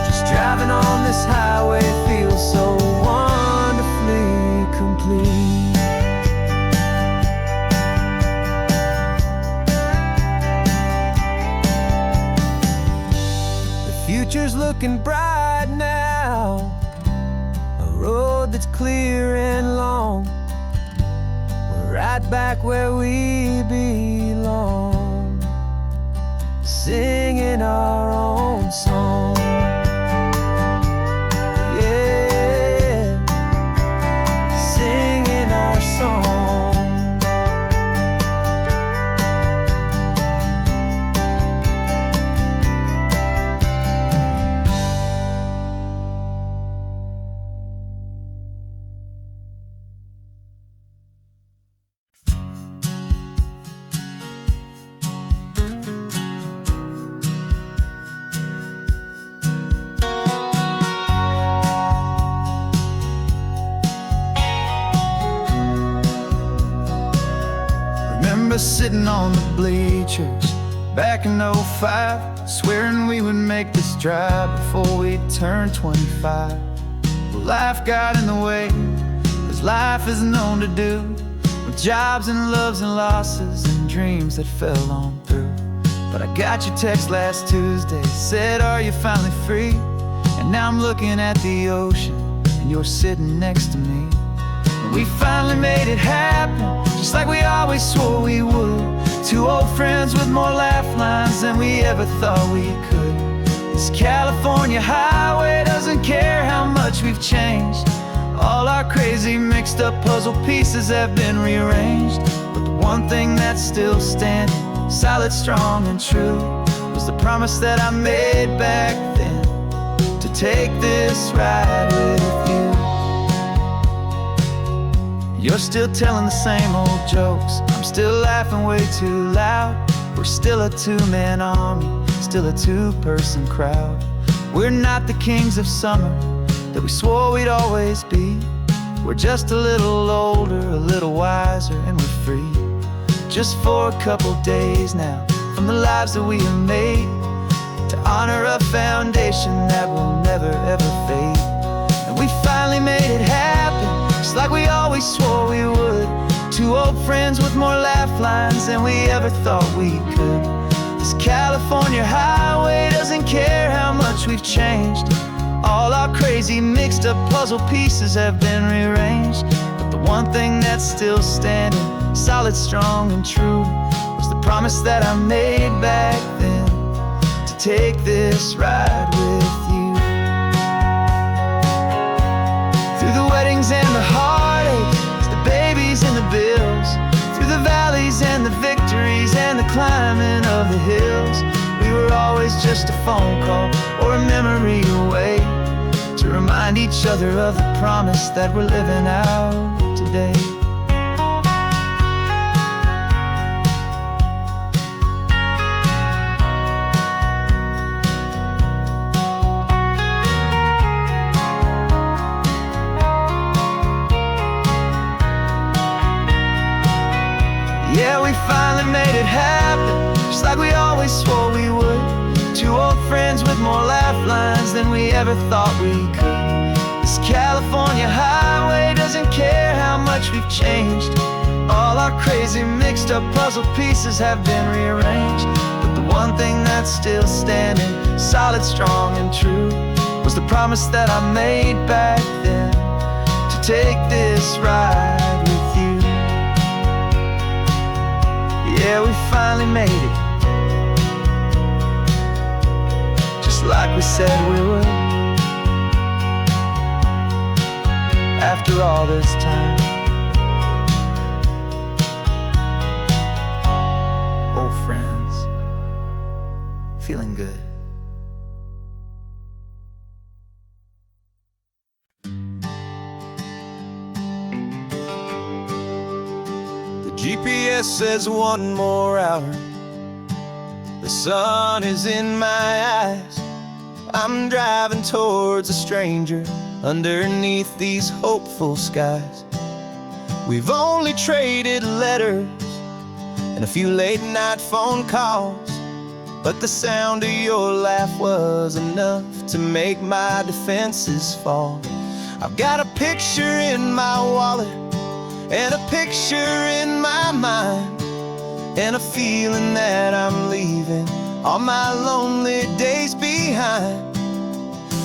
Just driving on this highway feels so wonderfully complete. Future's looking bright now, a road that's clear and long. We're right back where we belong, singing our own song. Yeah, singing our song. sitting on the bleachers back in '05, swearing we would make this drive before we turned 25. But life got in the way, as life is known to do, with jobs and loves and losses and dreams that fell on through. But I got your text last Tuesday, said, are you finally free? And now I'm looking at the ocean, and you're sitting next to me. And we finally made it happen, just like we always swore we would. Two old friends with more laugh lines than we ever thought we could. This California highway doesn't care how much we've changed. All our crazy mixed up puzzle pieces have been rearranged. But the one thing that's still standing, solid, strong, and true, was the promise that I made back then, to take this ride with you. You're still telling the same old jokes, I'm still laughing way too loud. We're still a two-man army, still a two-person crowd. We're not the kings of summer that we swore we'd always be. We're just a little older, a little wiser, and we're free. Just for a couple days now, from the lives that we have made, to honor a foundation that will never ever fade. And we finally made it happen, just like we always swore we would. Two old friends with more laugh lines than we ever thought we could. This California highway doesn't care how much we've changed. All our crazy mixed up puzzle pieces have been rearranged. But the one thing that's still standing, solid, strong, and true, was the promise that I made back then, to take this ride with you. Through the weddings and the heartaches, the babies and the bills, through the valleys and the victories and the climbing of the hills, we were always just a phone call or a memory away, to remind each other of the promise that we're living out today. Yeah, we finally made it happen, just like we always swore we would. Two old friends with more laugh lines than we ever thought we could. This California highway doesn't care how much we've changed. All our crazy mixed up puzzle pieces have been rearranged. But the one thing that's still standing, solid, strong, and true, was the promise that I made back then, to take this ride with you. Yeah, we finally made it, just like we said we would. After all this time, old friends, feeling good. GPS says one more hour. The sun is in my eyes. I'm driving towards a stranger underneath these hopeful skies. We've only traded letters and a few late night phone calls, but the sound of your laugh was enough to make my defenses fall. I've got a picture in my wallet and a picture in my mind, and a feeling that I'm leaving all my lonely days behind.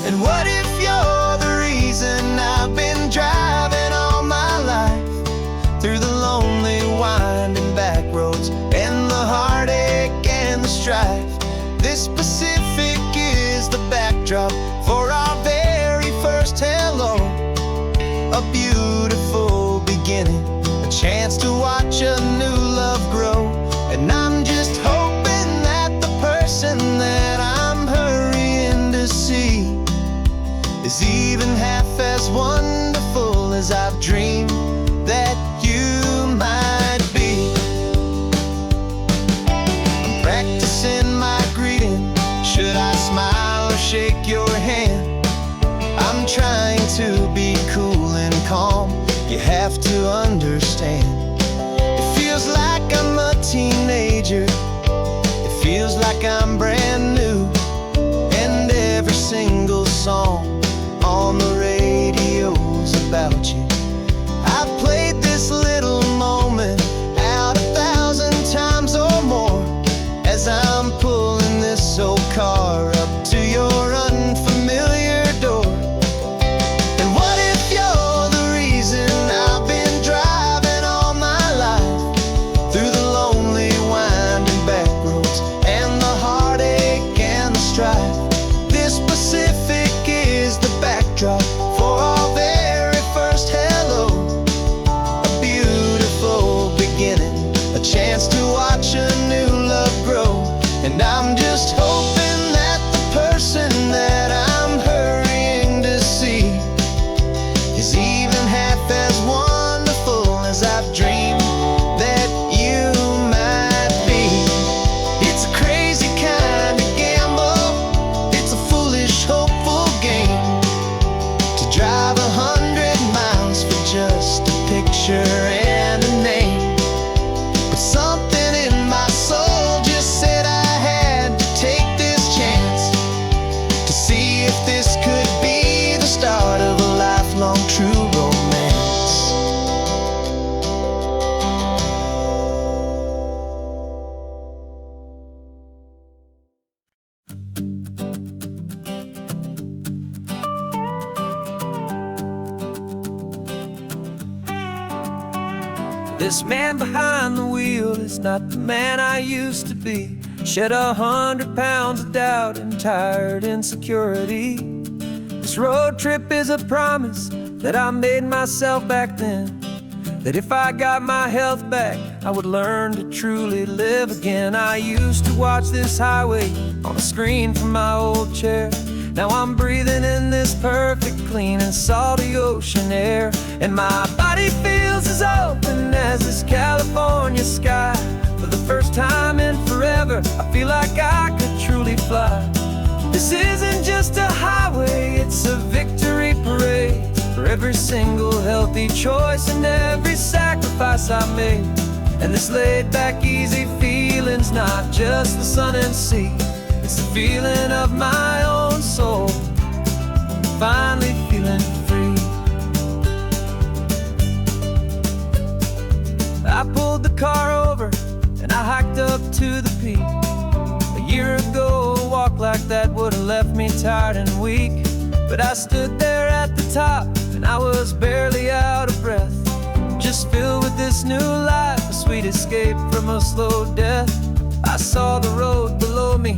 And what if you're the reason I've been driving all my life, through the lonely winding back roads and the heartache and the strife? This Pacific is the backdrop for our very first hello, a beautiful beginning, a chance to watch a new love grow. And I'm just hoping that the person that I'm hurrying to see is even half as wonderful as I've dreamed that you might be. I'm practicing my greeting. Should I smile or shake your hand? I'm trying to be cool and calm. You have to understand, it feels like I'm a teen like I'm brand new. And every single song on the radio's about you. I've played this little moment out 1,000 times or more as I'm pulling this old car up to your unfamiliar door. And what if you're the reason I've been driving all my life through the lonely winding back roads and the heartache and the strife? This Pacific is the backdrop for our very first hello. A beautiful beginning, a chance to watch a new love grow. And I'm just hoping that the person that I'm hurrying to see is even half as wonderful as I've dreamed that you might be. It's a crazy kind of gamble, it's a foolish, hopeful game, to drive 100 miles for just a picture and a name. But something in my soul just said I had to take this chance to see if this could be the start of a lifelong true romance. This man behind the wheel is not the man I used to be. Shed 100 pounds of doubt and tired insecurity. This road trip is a promise that I made myself back then, that if I got my health back, I would learn to truly live again. I used to watch this highway on a screen from my old chair. Now I'm breathing in this perfect, clean and salty ocean air. And my body feels as open as this California sky. For the first time in forever, I feel like I could truly fly. This isn't just a highway, it's a victory parade for every single healthy choice and every sacrifice I made. And this laid back, easy feeling's not just the sun and sea, it's the feeling of my own soul, finally feeling free. I pulled the car over and I hiked up to the peak. A year ago, a walk like that would have left me tired and weak. But I stood there at the top and I was barely out of breath, just filled with this new life, a sweet escape from a slow death. I saw the road below me,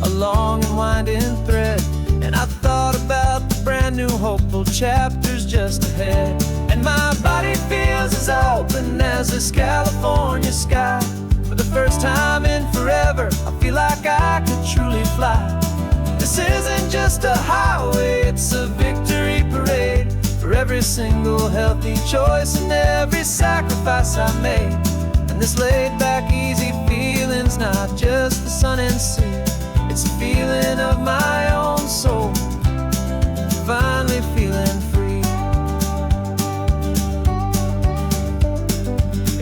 a long and winding thread, and I thought about the brand new hopeful chapters just ahead. And my body feels as open as this California sky. For the first time in forever, I feel like I could truly fly. This isn't just a highway, it's a victory parade for every single healthy choice and every sacrifice I made. And this laid back, easy feeling's not just the sun and sea, it's a feeling of my own soul, finally feeling free.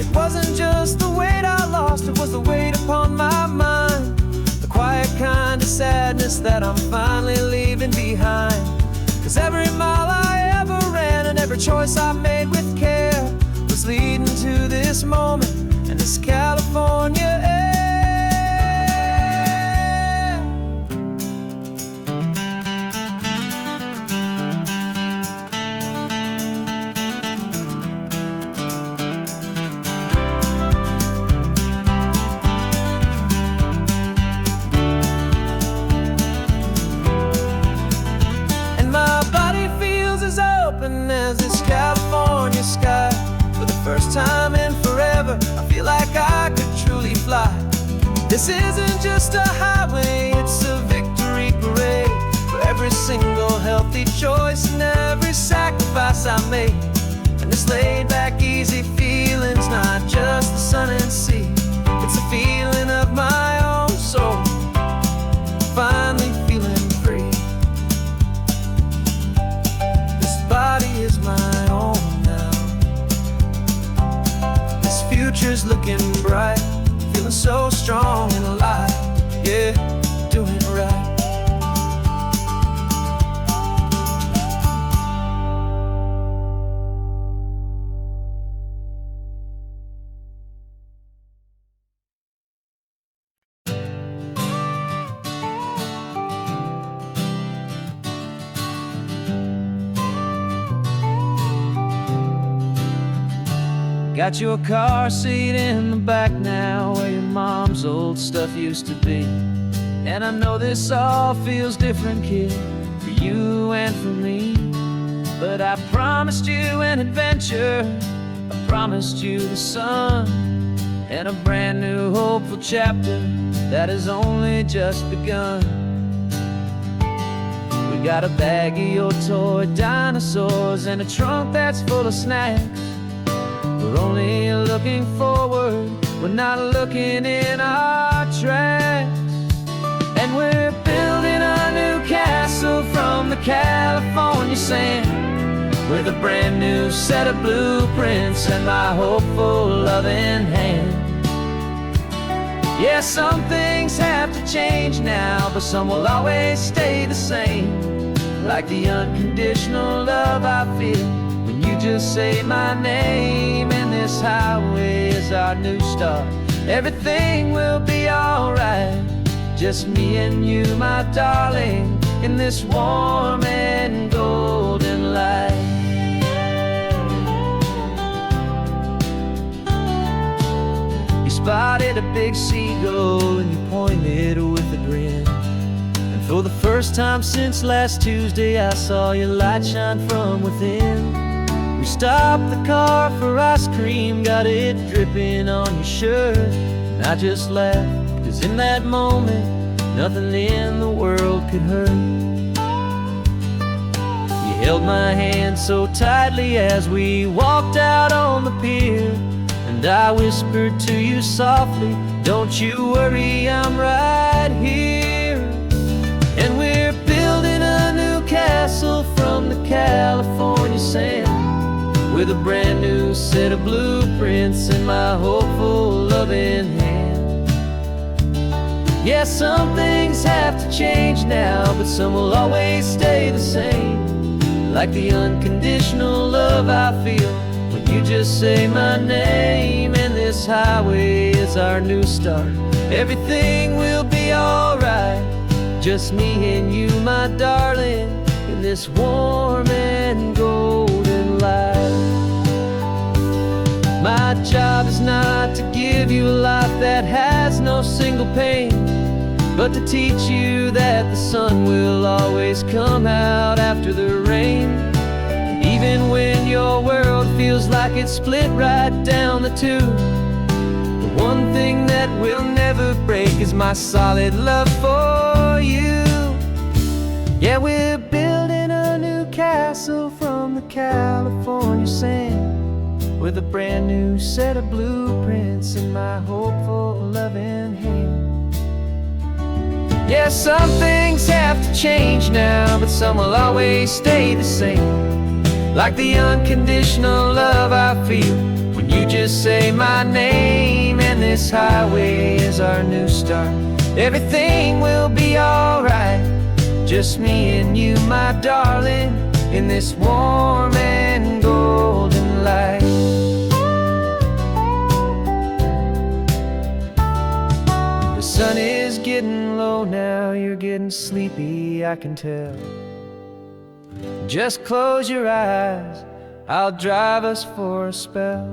It wasn't just the weight I lost, it was the weight upon my mind, the quiet kind of sadness that I'm finally leaving behind. Cause every mile I ever ran and every choice I made with care was leading to this moment and this California air. As this California sky. For the first time in forever, I feel like I could truly fly. This isn't just a highway, it's a victory parade for every single healthy choice and every sacrifice I made. And this laid back, easy feeling's not just the sun and sea, it's a feeling of my own soul, finally feeling free. Body is my own now. This future's looking bright, feeling so strong and alive. Yeah. Got your car seat in the back now, where your mom's old stuff used to be. And I know this all feels different, kid, for you and for me. But I promised you an adventure, I promised you the sun, and a brand new hopeful chapter that has only just begun. We got a bag of your toy dinosaurs and a trunk that's full of snacks. We're only looking forward, we're not looking in our tracks. And we're building a new castle from the California sand, with a brand new set of blueprints and my hopeful loving hand. Yeah, some things have to change now, but some will always stay the same. Like the unconditional love I feel when you just say my name. And this highway is our new start. Everything will be alright, just me and you, my darling, in this warm and golden light. You spotted a big seagull and you pointed with a grin. And for the first time since last Tuesday, I saw your light shine from within. We stopped the car for ice cream, got it dripping on your shirt. And I just laughed, 'cause in that moment, nothing in the world could hurt. You held my hand so tightly as we walked out on the pier, and I whispered to you softly, don't you worry, I'm right here. And we're building a new castle from the California sand, with a brand new set of blueprints in my hopeful loving hand. Yeah, some things have to change now, but some will always stay the same. Like the unconditional love I feel when you just say my name. And this highway is our new start. Everything will be alright, just me and you, my darling, in this warm and golden light. My job is not to give you a life that has no single pain, but to teach you that the sun will always come out after the rain. Even when your world feels like it's split right down the two, the one thing that will never break is my solid love for you. Yeah, we're building a new castle from the California sand, with a brand new set of blueprints in my hopeful loving hand. Yeah, some things have to change now, but some will always stay the same. Like the unconditional love I feel when you just say my name. And this highway is our new start. Everything will be alright, just me and you, my darling, in this warm and golden light. The sun is getting low now, you're getting sleepy, I can tell. Just close your eyes, I'll drive us for a spell.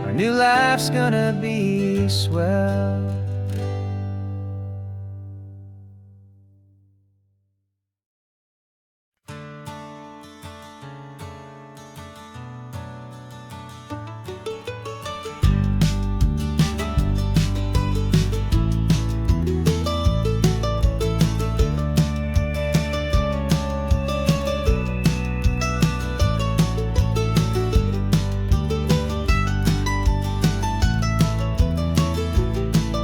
Our new life's gonna be swell.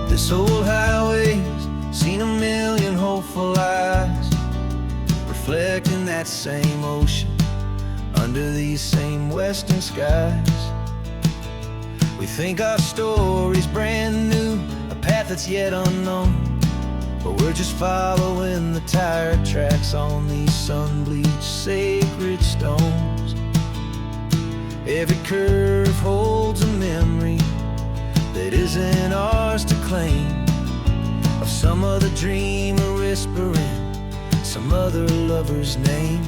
This old highway's seen a million hopeful eyes, reflecting that same ocean under these same western skies. We think our story's brand new, a path that's yet unknown, but we're just following the tire tracks on these sun-bleached sacred stones. Every curve holds a memory that isn't ours to claim, of some other dreamer whispering some other lover's name.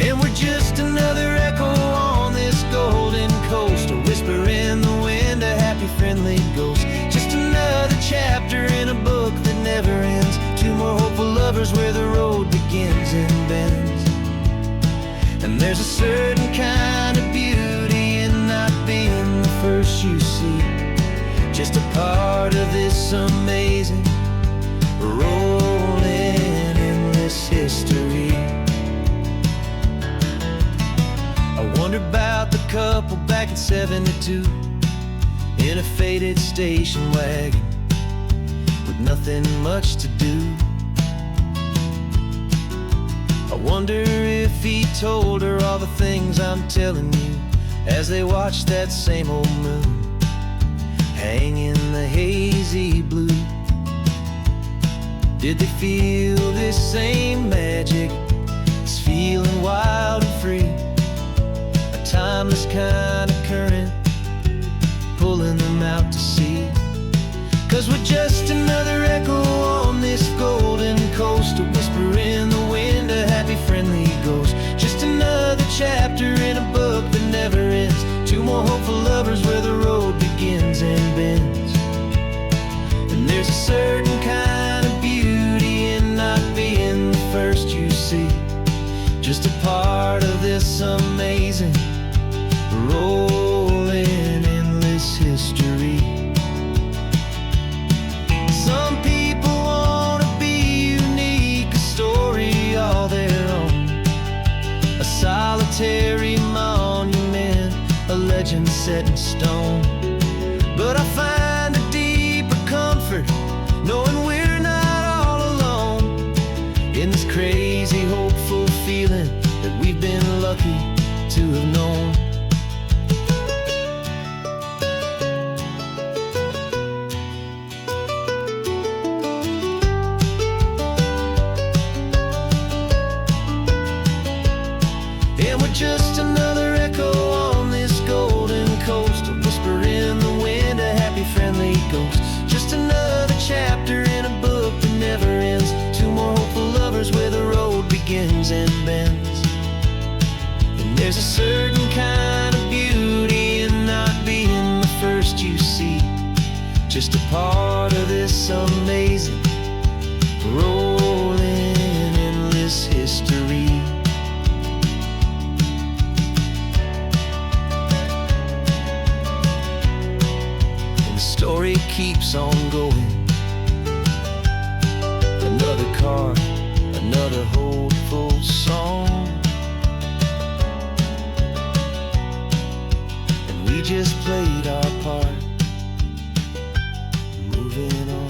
And we're just another echo on this golden coast, a whisper in the wind, a happy friendly ghost. Just another chapter in a book that never ends. Two more hopeful lovers where the road begins and bends. And there's a certain kind of beauty in not being the first you see, just a part of this amazing rolling endless history. I wonder about the couple back in '72 in a faded station wagon with nothing much to do. I wonder if he told her all the things I'm telling you as they watched that same old moon hang in the hazy blue. Did they feel this same magic, this feeling wild and free, a timeless kind of current pulling them out to sea? 'Cause we're just another echo on this golden coast, a whisper in the wind, a happy friendly ghost. Just another chapter in a book that never ends. Two more hopeful lovers where the road begins and bends. And there's a certain kind of beauty in not being the first you see, just a part of this amazing rolling endless history. Some people want to be unique, a story all their own, a solitary monument, a legend set in stone. But I find a deeper comfort knowing we're not all alone in this crazy, hopeful feeling that we've been lucky to have known. And we're just another echo on this golden coast, a whisper in the wind, a happy friendly ghost. Just another chapter in a book that never ends. Two more hopeful lovers where the road begins and bends. And there's a certain kind of beauty in not being the first you see, just a part of this amazing rolling endless history. Story keeps on going. Another car, another hopeful song, and we just played our part, moving on.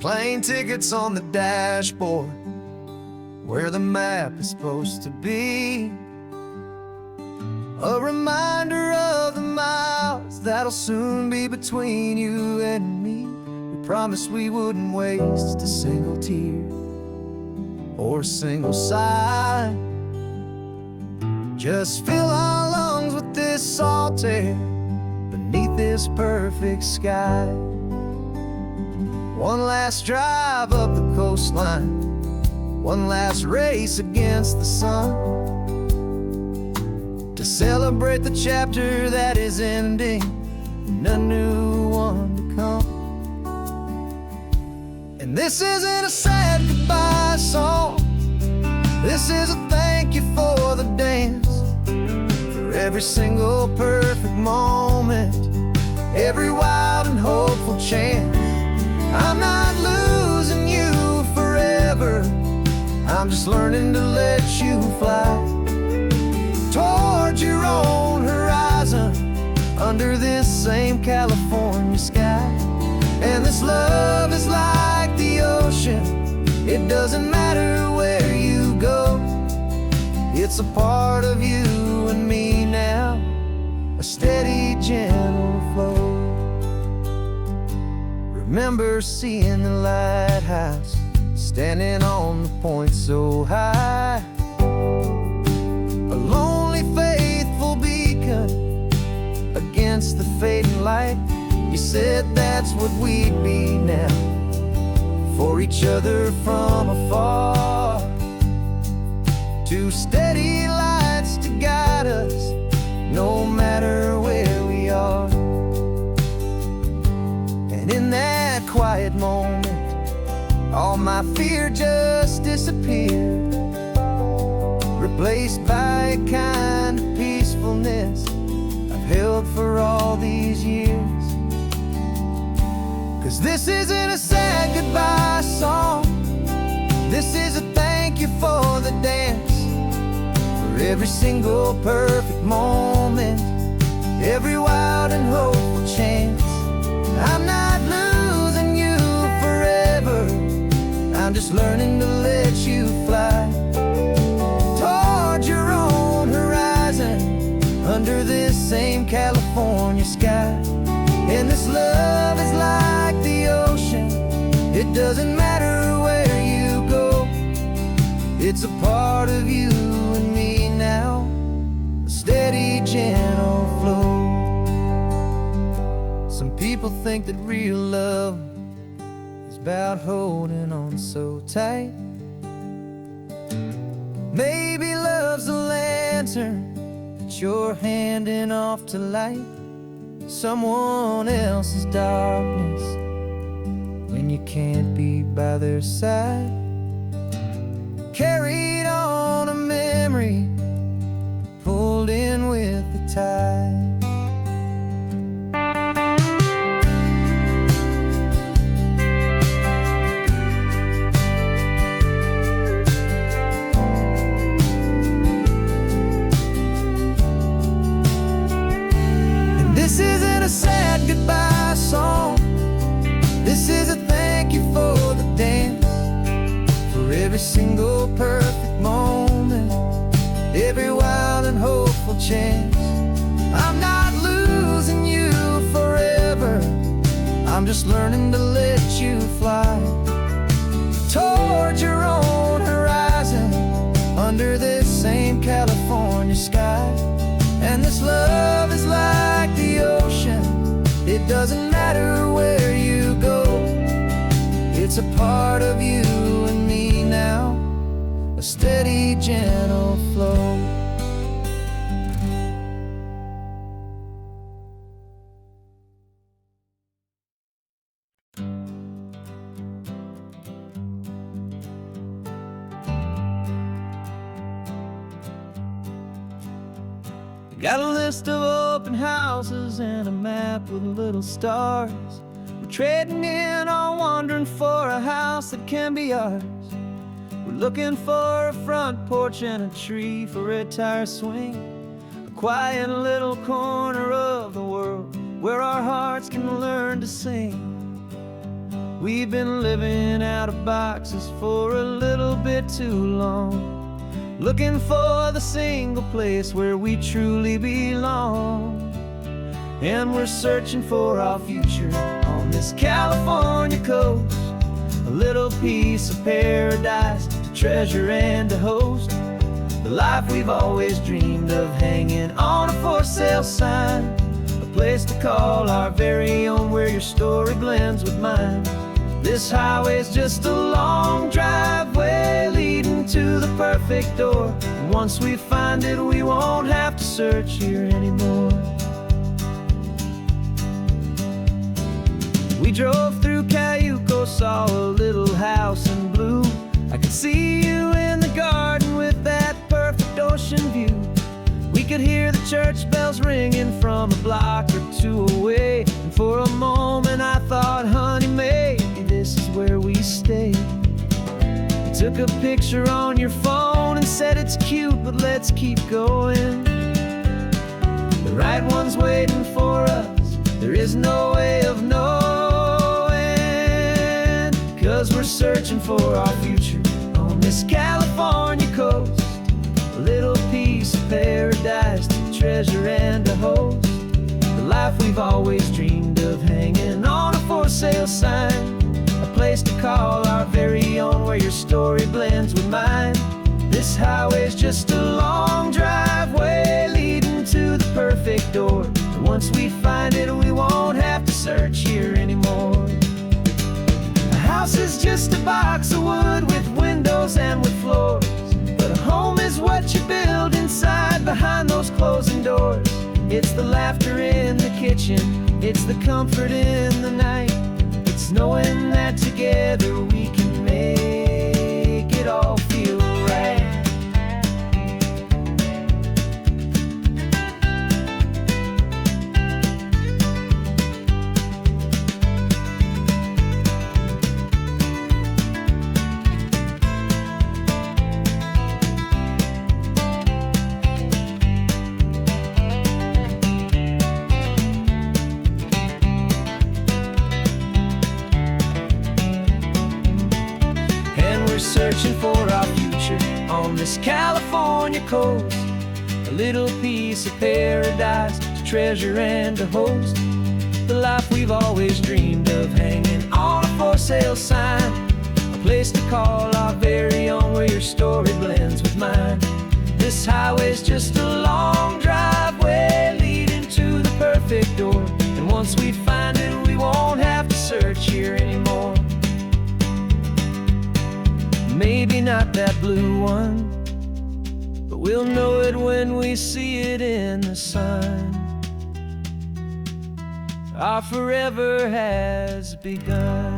Plane tickets on the dashboard, where the map is supposed to be, a reminder of the miles that'll soon be between you and me. We promised we wouldn't waste a single tear or a single sigh. Just fill our lungs with this salt air beneath this perfect sky. One last drive up the coastline, one last race against the sun, to celebrate the chapter that is ending and a new one to come. And this isn't a sad goodbye song, this is a thank you for the dance, for every single perfect moment, every wild and hopeful chance. I'm not losing you forever, I'm just learning to let you fly toward your own horizon, under this same California sky. And this love is like the ocean, it doesn't matter where you go, it's a part of you and me now, a steady, gentle flow. Remember seeing the lighthouse standing on the point so high. A lonely, faithful beacon against the fading light. You said that's what we'd be now, for each other from afar. Two steady lights to guide us, no matter where we are. And in that quiet moment, all my fear just disappeared, replaced by a kind of peacefulness I've held for all these years. 'Cause this isn't a sad goodbye song, this is a thank you for the dance, for every single perfect moment, every wild and hopeful chance. I'm not losing you forever, I'm just learning to let you fly toward your own horizon, under this same California sky. And this love is like the ocean, it doesn't matter where you go, it's a part of you and me now, a steady, gentle flow. Some people think that real love is about holding on so tight. Maybe love's a lantern that you're handing off to light someone else's darkness when you can't be by their side. Carried on a memory, pulled in with the tide. This isn't a sad goodbye song, this is a thank you for the dance, for every single perfect moment, every wild and hopeful chance. I'm not losing you forever, I'm just learning to let you fly toward your own horizon, under this same California sky. And this love is like the ocean, it doesn't matter where you go, it's a part of you and me now, a steady, gentle flow. Got a list of open houses and a map with little stars. We're trading in on wandering for a house that can be ours. We're looking for a front porch and a tree for a tire swing, a quiet little corner of the world where our hearts can learn to sing. We've been living out of boxes for a little bit too long, looking for the single place where we truly belong. And we're searching for our future on this California coast, a little piece of paradise to treasure and to host, the life we've always dreamed of, hanging on a for sale sign, a place to call our very own, where your story blends with mine. This highway's just a long driveway leading to the perfect door, and once we find it, we won't have to search here anymore. We drove through Cayuco, saw a little house in blue. I could see you in the garden with that perfect ocean view. We could hear the church bells ringing from a block or two away, and for a moment I thought, honey, maybe this is where we stay. You took a picture on your phone and said it's cute, but let's keep going. The right one's waiting for us, there is no way of knowing, 'cause we're searching for our future on this California coast, a little piece of paradise to treasure and to host, the life we've always dreamed of, hanging on a for sale sign, a place to call our very own, where This highway's just a long driveway leading to the perfect door. And once we find it, we won't have to search here anymore. A house is just a box of wood with windows and with floors, but a home is what you build inside behind those closing doors. It's the laughter in the kitchen, it's the comfort in the night, it's knowing that together we can make it all feel right. Searching for our future on this California coast, a little piece of paradise to treasure and to host, the life we've always dreamed of hanging on a for sale sign, a place to call our very own where your story blends with mine. This highway's just a long driveway leading to the perfect door, and once we find it, we won't have to search here anymore. Maybe not that blue one, but we'll know it when we see it in the sun. Our forever has begun.